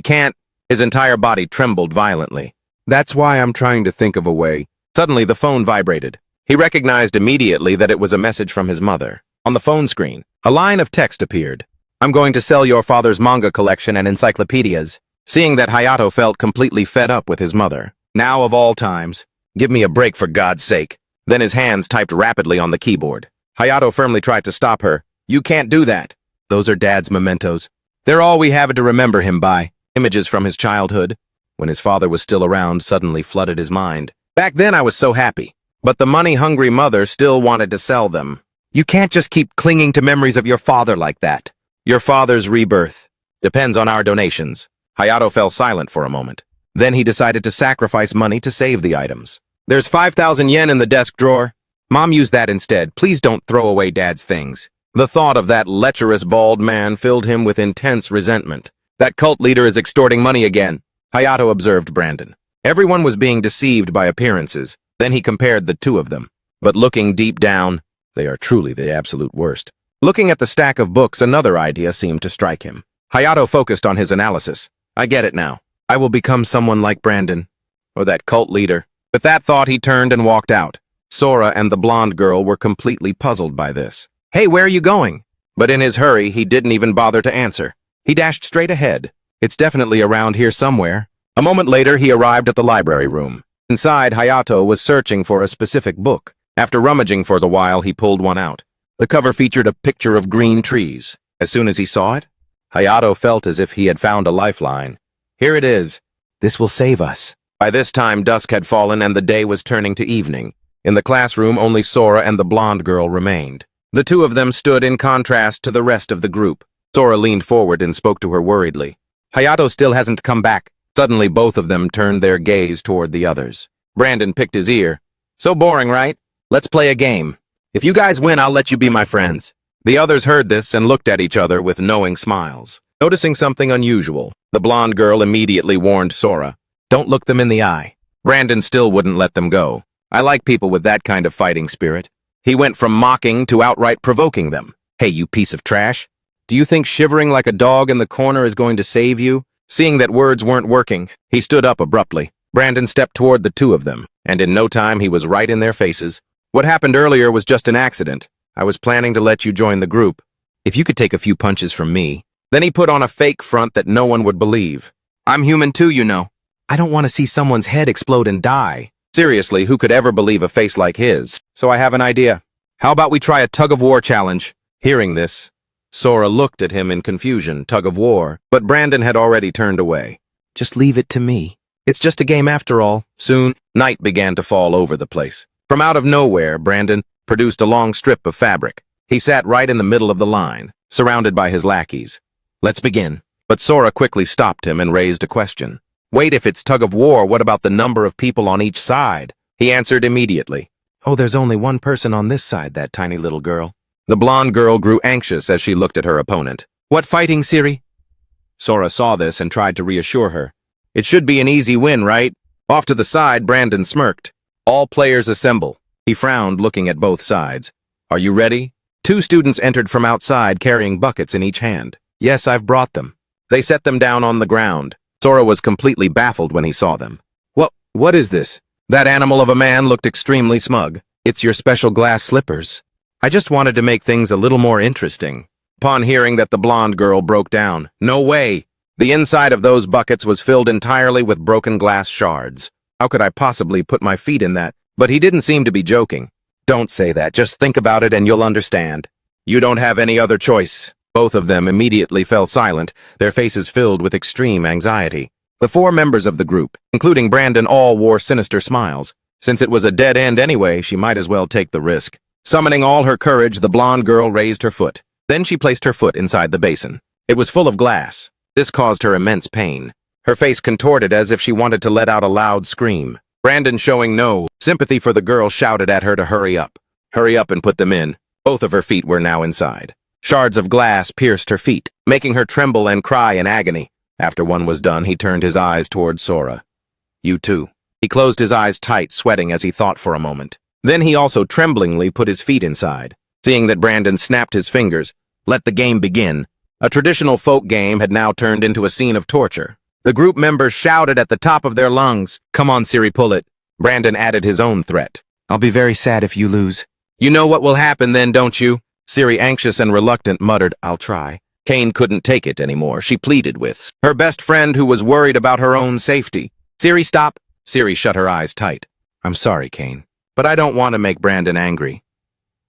can't. His entire body trembled violently. That's why I'm trying to think of a way. Suddenly, the phone vibrated. He recognized immediately that it was a message from his mother. On the phone screen, a line of text appeared. I'm going to sell your father's manga collection and encyclopedias. Seeing that, Hayato felt completely fed up with his mother. Now of all times, give me a break for God's sake. Then his hands typed rapidly on the keyboard. Hayato firmly tried to stop her. You can't do that. Those are Dad's mementos. They're all we have to remember him by. Images from his childhood, when his father was still around, suddenly flooded his mind. Back then I was so happy, but the money-hungry mother still wanted to sell them. You can't just keep clinging to memories of your father like that. Your father's rebirth. Depends on our donations. Hayato fell silent for a moment. Then he decided to sacrifice money to save the items. There's 5,000 yen in the desk drawer. Mom used that instead. Please don't throw away Dad's things. The thought of that lecherous bald man filled him with intense resentment. That cult leader is extorting money again, Hayato observed Brandon. Everyone was being deceived by appearances. Then he compared the two of them. But looking deep down, they are truly the absolute worst. Looking at the stack of books, another idea seemed to strike him. Hayato focused on his analysis. I get it now. I will become someone like Brandon, or that cult leader. With that thought, he turned and walked out. Sora and the blonde girl were completely puzzled by this. Hey, where are you going? But in his hurry, he didn't even bother to answer. He dashed straight ahead. It's definitely around here somewhere. A moment later, he arrived at the library room. Inside, Hayato was searching for a specific book. After rummaging for a while, he pulled one out. The cover featured a picture of green trees. As soon as he saw it, Hayato felt as if he had found a lifeline. Here it is. This will save us. By this time, dusk had fallen and the day was turning to evening. In the classroom, only Sora and the blonde girl remained. The two of them stood in contrast to the rest of the group. Sora leaned forward and spoke to her worriedly. Hayato still hasn't come back. Suddenly, both of them turned their gaze toward the others. Brandon picked his ear. So boring, right? Let's play a game. If you guys win, I'll let you be my friends. The others heard this and looked at each other with knowing smiles. Noticing something unusual, the blonde girl immediately warned Sora, don't look them in the eye. Brandon still wouldn't let them go. I like people with that kind of fighting spirit. He went from mocking to outright provoking them. Hey, you piece of trash. Do you think shivering like a dog in the corner is going to save you? Seeing that words weren't working, he stood up abruptly. Brandon stepped toward the two of them, and in no time he was right in their faces. What happened earlier was just an accident. I was planning to let you join the group. If you could take a few punches from me. Then he put on a fake front that no one would believe. I'm human too, you know. I don't want to see someone's head explode and die. Seriously, who could ever believe a face like his? So I have an idea. How about we try a tug-of-war challenge? Hearing this, Sora looked at him in confusion, tug-of-war, but Brandon had already turned away. Just leave it to me. It's just a game after all. Soon, night began to fall over the place. From out of nowhere, Brandon produced a long strip of fabric. He sat right in the middle of the line, surrounded by his lackeys. Let's begin. But Sora quickly stopped him and raised a question. Wait, if it's tug-of-war, what about the number of people on each side? He answered immediately. Oh, there's only one person on this side, that tiny little girl. The blonde girl grew anxious as she looked at her opponent. What fighting, Siri? Sora saw this and tried to reassure her. It should be an easy win, right? Off to the side, Brandon smirked. All players assemble. He frowned, looking at both sides. Are you ready? Two students entered from outside, carrying buckets in each hand. Yes, I've brought them. They set them down on the ground. Sora was completely baffled when he saw them. What is this? That animal of a man looked extremely smug. It's your special glass slippers. I just wanted to make things a little more interesting. Upon hearing that, the blonde girl broke down. No way! The inside of those buckets was filled entirely with broken glass shards. How could I possibly put my feet in that? But he didn't seem to be joking. Don't say that. Just think about it and you'll understand. You don't have any other choice. Both of them immediately fell silent, their faces filled with extreme anxiety. The four members of the group, including Brandon, all wore sinister smiles. Since it was a dead end anyway, she might as well take the risk. Summoning all her courage, the blonde girl raised her foot. Then she placed her foot inside the basin. It was full of glass. This caused her immense pain. Her face contorted as if she wanted to let out a loud scream. Brandon, showing no sympathy for the girl, shouted at her to hurry up. Hurry up and put them in. Both of her feet were now inside. Shards of glass pierced her feet, making her tremble and cry in agony. After one was done, he turned his eyes toward Sora. You too. He closed his eyes tight, sweating as he thought for a moment. Then he also tremblingly put his feet inside. Seeing that Brandon snapped his fingers, let the game begin. A traditional folk game had now turned into a scene of torture. The group members shouted at the top of their lungs. Come on, Siri, pull it. Brandon added his own threat. I'll be very sad if you lose. You know what will happen then, don't you? Siri, anxious and reluctant, muttered, I'll try. Kane couldn't take it anymore. She pleaded with her best friend, who was worried about her own safety. Siri, stop. Siri shut her eyes tight. I'm sorry, Kane, but I don't want to make Brandon angry.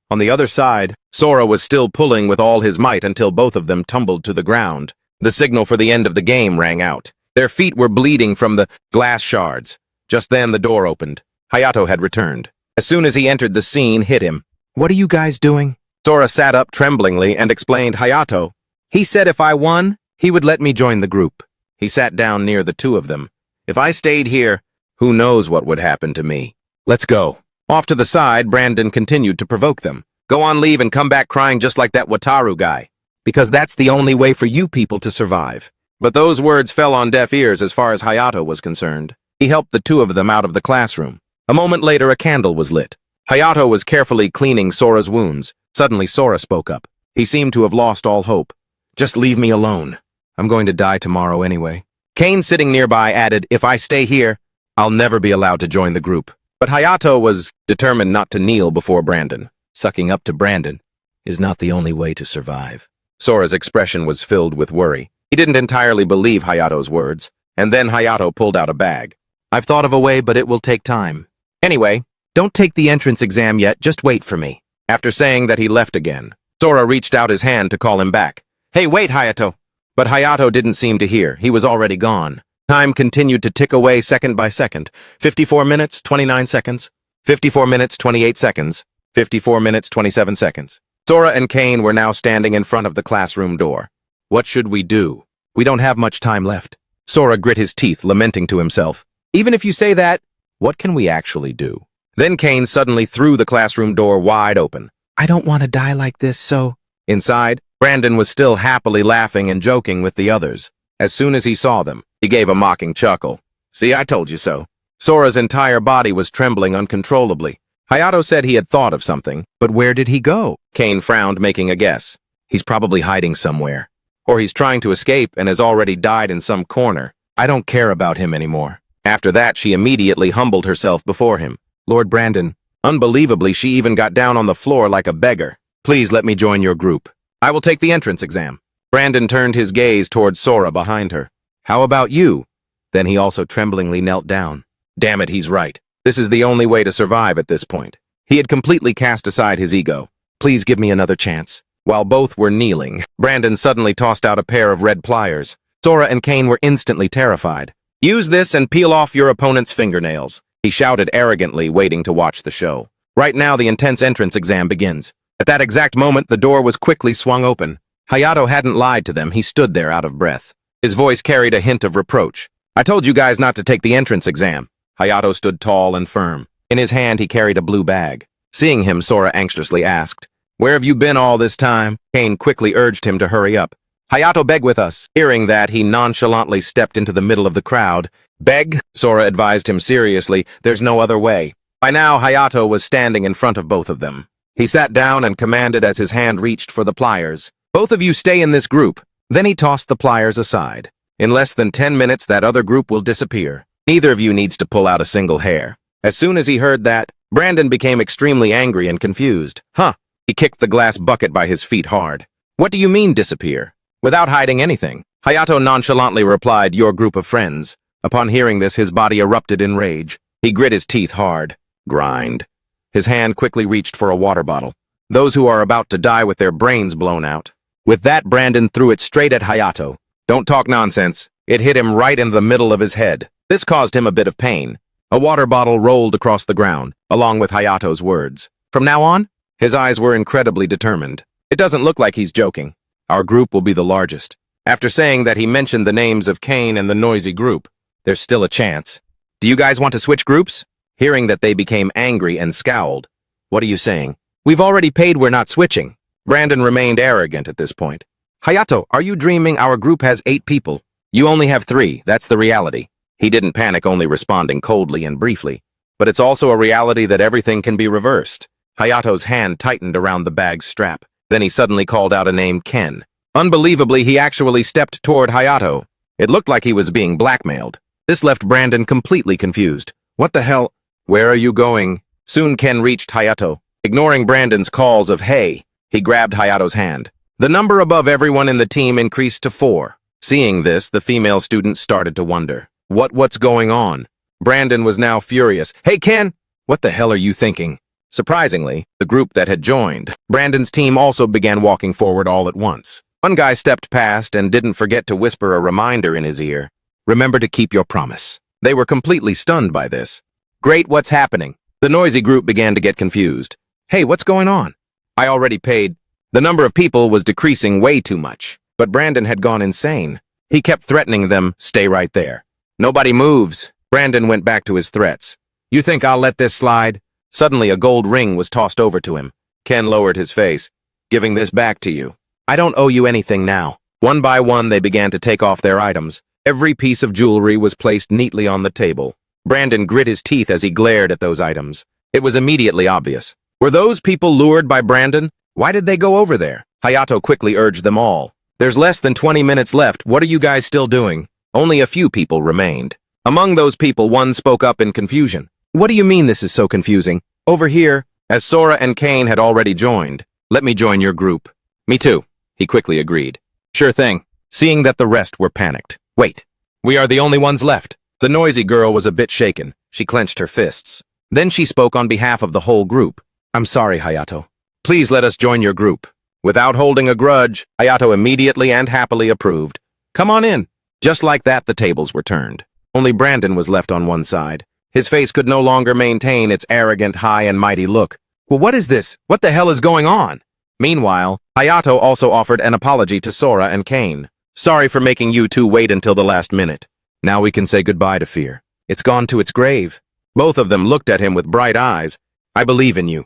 On the other side, Sora was still pulling with all his might until both of them tumbled to the ground. The signal for the end of the game rang out. Their feet were bleeding from the glass shards. Just then the door opened. Hayato had returned. As soon as he entered, the scene hit him. What are you guys doing? Sora sat up tremblingly and explained, Hayato. He said if I won, He would let me join the group. He sat down near the two of them. If I stayed here, who knows what would happen to me. Let's go. Off to the side, Brandon continued to provoke them. Go on leave and come back crying just like that Wataru guy. Because that's the only way for you people to survive. But those words fell on deaf ears as far as Hayato was concerned. He helped the two of them out of the classroom. A moment later, a candle was lit. Hayato was carefully cleaning Sora's wounds. Suddenly, Sora spoke up. He seemed to have lost all hope. Just leave me alone. I'm going to die tomorrow anyway. Kane, sitting nearby, added, if I stay here, I'll never be allowed to join the group. But Hayato was determined not to kneel before Brandon. Sucking up to Brandon is not the only way to survive. Sora's expression was filled with worry. He didn't entirely believe Hayato's words, and then Hayato pulled out a bag. I've thought of a way, but it will take time. Anyway, don't take the entrance exam yet, just wait for me. After saying that, he left again. Sora reached out his hand to call him back. Hey, wait, Hayato! But Hayato didn't seem to hear. He was already gone. Time continued to tick away second by second. 54 minutes, 29 seconds. 54 minutes, 28 seconds. 54 minutes, 27 seconds. Sora and Kane were now standing in front of the classroom door. What should we do? We don't have much time left. Sora grit his teeth, lamenting to himself. Even if you say that, what can we actually do? Then Kane suddenly threw the classroom door wide open. I don't want to die like this, so... Inside, Brandon was still happily laughing and joking with the others. As soon as he saw them, he gave a mocking chuckle. See, I told you so. Sora's entire body was trembling uncontrollably. Hayato said he had thought of something, but where did he go? Kane frowned, making a guess. He's probably hiding somewhere. Or he's trying to escape and has already died in some corner. I don't care about him anymore. After that, she immediately humbled herself before him. Lord Brandon, unbelievably, she even got down on the floor like a beggar. Please let me join your group. I will take the entrance exam. Brandon turned his gaze towards Sora behind her. How about you? Then he also tremblingly knelt down. Damn it, he's right. This is the only way to survive at this point. He had completely cast aside his ego. Please give me another chance. While both were kneeling, Brandon suddenly tossed out a pair of red pliers. Sora and Kane were instantly terrified. Use this and peel off your opponent's fingernails. He shouted arrogantly, waiting to watch the show. Right now, the intense entrance exam begins. At that exact moment, the door was quickly swung open. Hayato hadn't lied to them. He stood there out of breath. His voice carried a hint of reproach. I told you guys not to take the entrance exam. Hayato stood tall and firm. In his hand, he carried a blue bag. Seeing him, Sora anxiously asked, Where have you been all this time? Kane quickly urged him to hurry up. Hayato, beg with us. Hearing that, he nonchalantly stepped into the middle of the crowd. Beg? Sora advised him seriously. There's no other way. By now, Hayato was standing in front of both of them. He sat down and commanded as his hand reached for the pliers. Both of you stay in this group. Then he tossed the pliers aside. In less than 10 minutes, that other group will disappear. Neither of you needs to pull out a single hair. As soon as he heard that, Brandon became extremely angry and confused. Huh. He kicked the glass bucket by his feet hard. What do you mean, disappear? Without hiding anything. Hayato nonchalantly replied, your group of friends. Upon hearing this, his body erupted in rage. He grit his teeth hard. Grind. His hand quickly reached for a water bottle. Those who are about to die with their brains blown out. With that, Brandon threw it straight at Hayato. Don't talk nonsense. It hit him right in the middle of his head. This caused him a bit of pain. A water bottle rolled across the ground, along with Hayato's words. From now on? His eyes were incredibly determined. It doesn't look like he's joking. Our group will be the largest. After saying that, he mentioned the names of Kane and the noisy group. There's still a chance. Do you guys want to switch groups? Hearing that, they became angry and scowled. What are you saying? We've already paid, we're not switching. Brandon remained arrogant at this point. Hayato, are you dreaming? Our group has 8 people. You only have 3, that's the reality. He didn't panic, only responding coldly and briefly. But it's also a reality that everything can be reversed. Hayato's hand tightened around the bag's strap. Then he suddenly called out a name, Ken. Unbelievably, he actually stepped toward Hayato. It looked like he was being blackmailed. This left Brandon completely confused. What the hell? Where are you going? Soon Ken reached Hayato. Ignoring Brandon's calls of hey, he grabbed Hayato's hand. The number above everyone in the team increased to 4. Seeing this, the female students started to wonder. What's going on? Brandon was now furious. Hey, Ken! What the hell are you thinking? Surprisingly, the group that had joined, Brandon's team also began walking forward all at once. One guy stepped past and didn't forget to whisper a reminder in his ear. Remember to keep your promise. They were completely stunned by this. Great, what's happening? The noisy group began to get confused. Hey, what's going on? I already paid. The number of people was decreasing way too much. but Brandon had gone insane. He kept threatening them, "Stay right there. Nobody moves." Brandon went back to his threats. "You think I'll let this slide?" Suddenly, a gold ring was tossed over to him. Ken lowered his face. "Giving this back to you. I don't owe you anything now." One by one, they began to take off their items. Every piece of jewelry was placed neatly on the table. Brandon grit his teeth as he glared at those items. It was immediately obvious. Were those people lured by Brandon? Why did they go over there? Hayato quickly urged them all. "There's less than 20 minutes left. What are you guys still doing?" Only a few people remained. Among those people, one spoke up in confusion. "What do you mean this is so confusing?" "Over here," as Sora and Kane had already joined. "Let me join your group." "Me too," he quickly agreed. "Sure thing," seeing that the rest were panicked. "Wait, we are the only ones left." The noisy girl was a bit shaken. She clenched her fists. Then she spoke on behalf of the whole group. "I'm sorry, Hayato. Please let us join your group." Without holding a grudge, Hayato immediately and happily approved. "Come on in." Just like that, the tables were turned. Only Brandon was left on one side. His face could no longer maintain its arrogant, high and mighty look. "Well, what is this? What the hell is going on?" Meanwhile, Hayato also offered an apology to Sora and Kane. "Sorry for making you two wait until the last minute. Now we can say goodbye to fear. It's gone to its grave." Both of them looked at him with bright eyes. "I believe in you.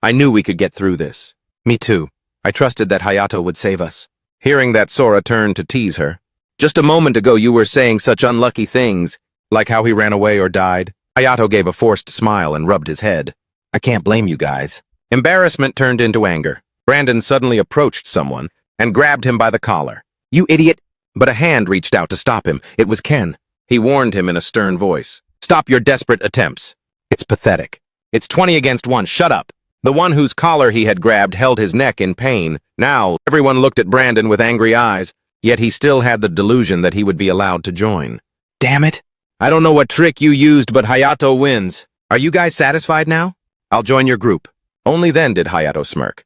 I knew we could get through this." "Me too. I trusted that Hayato would save us." Hearing that, Sora turned to tease her. "Just a moment ago you were saying such unlucky things, like how he ran away or died." Hayato gave a forced smile and rubbed his head. "I can't blame you guys." Embarrassment turned into anger. Brandon suddenly approached someone and grabbed him by the collar. "You idiot!" But a hand reached out to stop him. It was Ken. He warned him in a stern voice. "Stop your desperate attempts. It's pathetic. It's 20 against 1. Shut up." The one whose collar he had grabbed held his neck in pain. Now, everyone looked at Brandon with angry eyes, yet he still had the delusion that he would be allowed to join. "Damn it. I don't know what trick you used, but Hayato wins. Are you guys satisfied now? I'll join your group." Only then did Hayato smirk.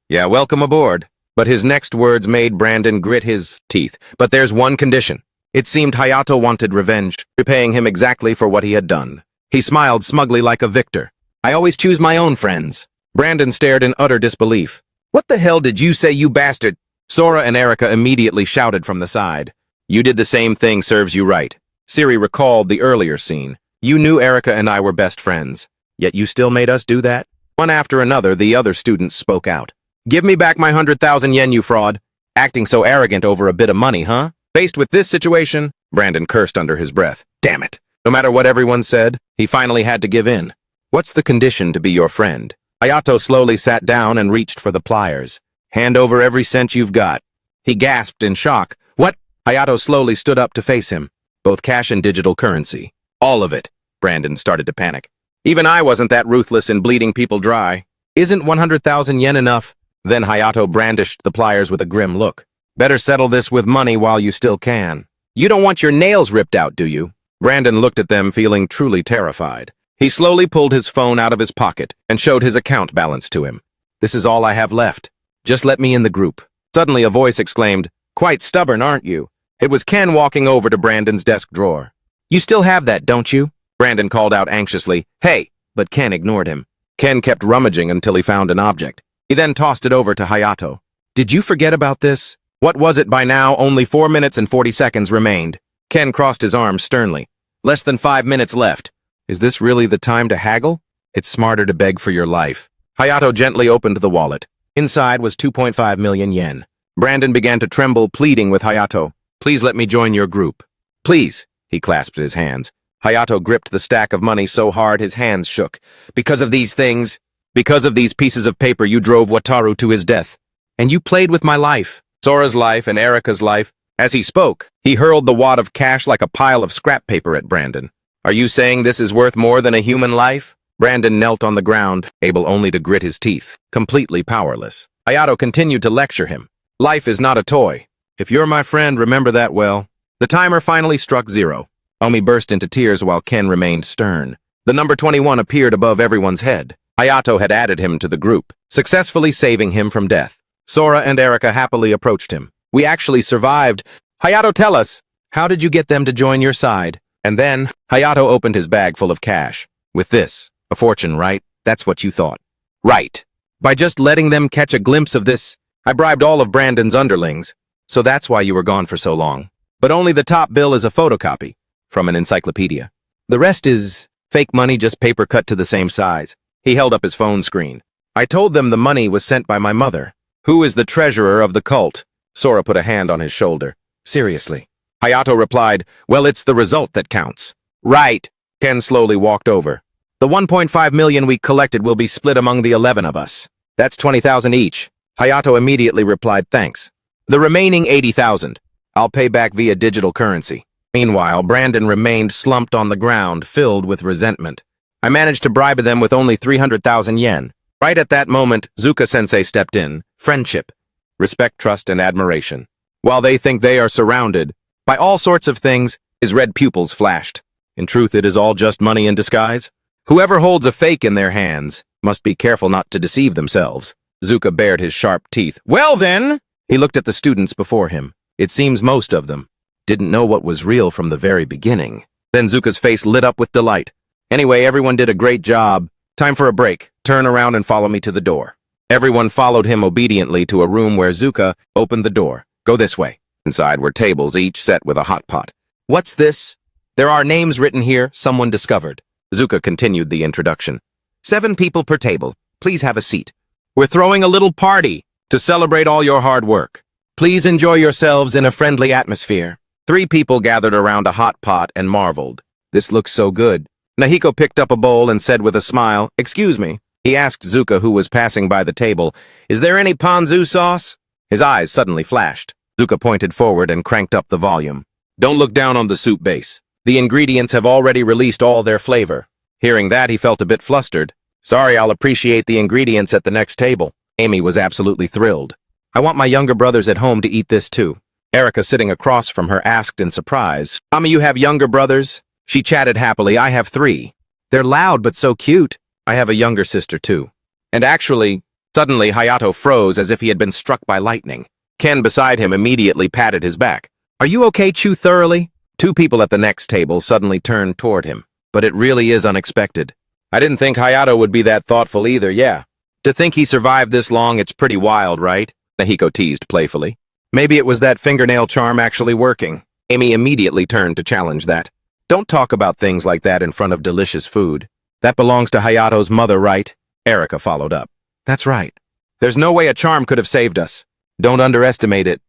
"Yeah, welcome aboard." But his next words made Brandon grit his teeth. "But there's one condition." It seemed Hayato wanted revenge, repaying him exactly for what he had done. He smiled smugly like a victor. "I always choose my own friends." Brandon stared in utter disbelief. "What the hell did you say, you bastard?" Sora and Erika immediately shouted from the side. "You did the same thing, serves you right." Siri recalled the earlier scene. "You knew Erika and I were best friends, yet you still made us do that?" One after another, the other students spoke out. "Give me back my 100,000 yen, you fraud. Acting so arrogant over a bit of money, huh?" Faced with this situation, Brandon cursed under his breath. Damn it. No matter what everyone said, he finally had to give in. "What's the condition to be your friend?" Hayato slowly sat down and reached for the pliers. "Hand over every cent you've got." He gasped in shock. "What?" Hayato slowly stood up to face him. "Both cash and digital currency." "All of it." Brandon started to panic. "Even I wasn't that ruthless in bleeding people dry." "Isn't 100,000 yen enough?" Then Hayato brandished the pliers with a grim look. "Better settle this with money while you still can." "You don't want your nails ripped out, do you?" Brandon looked at them, feeling truly terrified. He slowly pulled his phone out of his pocket and showed his account balance to him. "This is all I have left. Just let me in the group." Suddenly a voice exclaimed, "Quite stubborn, aren't you?" It was Ken walking over to Brandon's desk drawer. "You still have that, don't you?" Brandon called out anxiously, "Hey!" But Ken ignored him. Ken kept rummaging until he found an object. He then tossed it over to Hayato. "Did you forget about this?" What was it by now? Only 4 minutes and 40 seconds remained. Ken crossed his arms sternly. "Less than 5 minutes left. Is this really the time to haggle? It's smarter to beg for your life." Hayato gently opened the wallet. Inside was 2.5 million yen. Brandon began to tremble, pleading with Hayato. "Please let me join your group." "Please." He clasped his hands. Hayato gripped the stack of money so hard his hands shook. "Because of these things, because of these pieces of paper, you drove Wataru to his death. And you played with my life, Sora's life and Erika's life." As he spoke, he hurled the wad of cash like a pile of scrap paper at Brandon. "Are you saying this is worth more than a human life?" Brandon knelt on the ground, able only to grit his teeth, completely powerless. Hayato continued to lecture him. "Life is not a toy. If you're my friend, remember that well." The timer finally struck 0. Omi burst into tears while Ken remained stern. The number 21 appeared above everyone's head. Hayato had added him to the group, successfully saving him from death. Sora and Erika happily approached him. "We actually survived. Hayato, tell us, how did you get them to join your side?" And then, Hayato opened his bag full of cash. "With this, a fortune, right? That's what you thought." "Right. By just letting them catch a glimpse of this, I bribed all of Brandon's underlings. So that's why you were gone for so long. But only the top bill is a photocopy from an encyclopedia. The rest is fake money, just paper cut to the same size. He held up his phone screen. I told them the money was sent by my mother. Who is the treasurer of the cult? Sora put a hand on his shoulder. Seriously. Hayato replied, well, it's the result that counts. Right. Ken slowly walked over. The 1.5 million we collected will be split among the 11 of us. That's 20,000 each. Hayato immediately replied, thanks. The remaining 80,000. I'll pay back via digital currency. Meanwhile, Brandon remained slumped on the ground, filled with resentment. I managed to bribe them with only 300,000 yen. Right at that moment, Zuka-sensei stepped in. Friendship, respect, trust, and admiration. While they think they are surrounded by all sorts of things, his red pupils flashed. In truth, it is all just money in disguise. Whoever holds a fake in their hands must be careful not to deceive themselves. Zuka bared his sharp teeth. Well then! He looked at the students before him. It seems most of them didn't know what was real from the very beginning. Then Zuka's face lit up with delight. Anyway, everyone did a great job. Time for a break. Turn around and follow me to the door. Everyone followed him obediently to a room where Zuka opened the door. Go this way. Inside were tables, each set with a hot pot. What's this? There are names written here, someone discovered. Zuka continued the introduction. 7 people per table. Please have a seat. We're throwing a little party to celebrate all your hard work. Please enjoy yourselves in a friendly atmosphere. 3 people gathered around a hot pot and marveled. This looks so good. Nahiko picked up a bowl and said with a smile, excuse me. He asked Zuka, who was passing by the table, is there any ponzu sauce? His eyes suddenly flashed. Zuka pointed forward and cranked up the volume. Don't look down on the soup base. The ingredients have already released all their flavor. Hearing that, he felt a bit flustered. Sorry, I'll appreciate the ingredients at the next table. Amy was absolutely thrilled. I want my younger brothers at home to eat this too. Erica, sitting across from her, asked in surprise, Mama, you have younger brothers? She chatted happily. I have 3. They're loud but so cute. I have a younger sister too. And actually, suddenly Hayato froze as if he had been struck by lightning. Ken beside him immediately patted his back. Are you okay, Chew thoroughly? 2 people at the next table suddenly turned toward him. But it really is unexpected. I didn't think Hayato would be that thoughtful either, yeah. To think he survived this long, it's pretty wild, right? Nahiko teased playfully. Maybe it was that fingernail charm actually working. Amy immediately turned to challenge that. Don't talk about things like that in front of delicious food. That belongs to Hayato's mother, right? Erica followed up. That's right. There's no way a charm could have saved us. Don't underestimate it.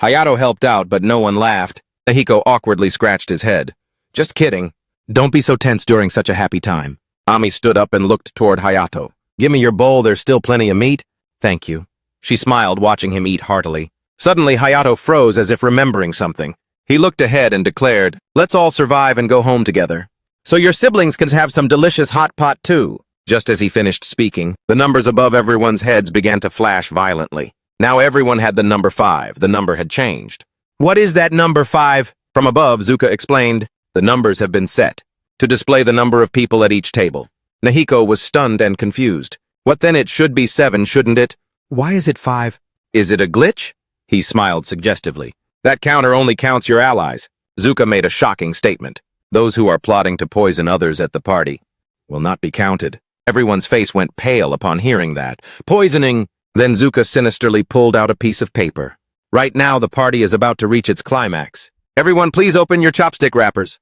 Hayato helped out, but no one laughed. Nahiko awkwardly scratched his head. Just kidding. Don't be so tense during such a happy time. Ami stood up and looked toward Hayato. Give me your bowl, there's still plenty of meat. Thank you. She smiled, watching him eat heartily. Suddenly, Hayato froze as if remembering something. He looked ahead and declared, let's all survive and go home together. So your siblings can have some delicious hot pot too. Just as he finished speaking, the numbers above everyone's heads began to flash violently. Now everyone had the number 5. The number had changed. What is that number 5? From above, Zuka explained, the numbers have been set to display the number of people at each table. Nahiko was stunned and confused. What then? It should be 7, shouldn't it? Why is it 5? Is it a glitch? He smiled suggestively. That counter only counts your allies. Zuka made a shocking statement. Those who are plotting to poison others at the party will not be counted. Everyone's face went pale upon hearing that. Poisoning! Then Zuka sinisterly pulled out a piece of paper. Right now, the party is about to reach its climax. Everyone, please open your chopstick wrappers.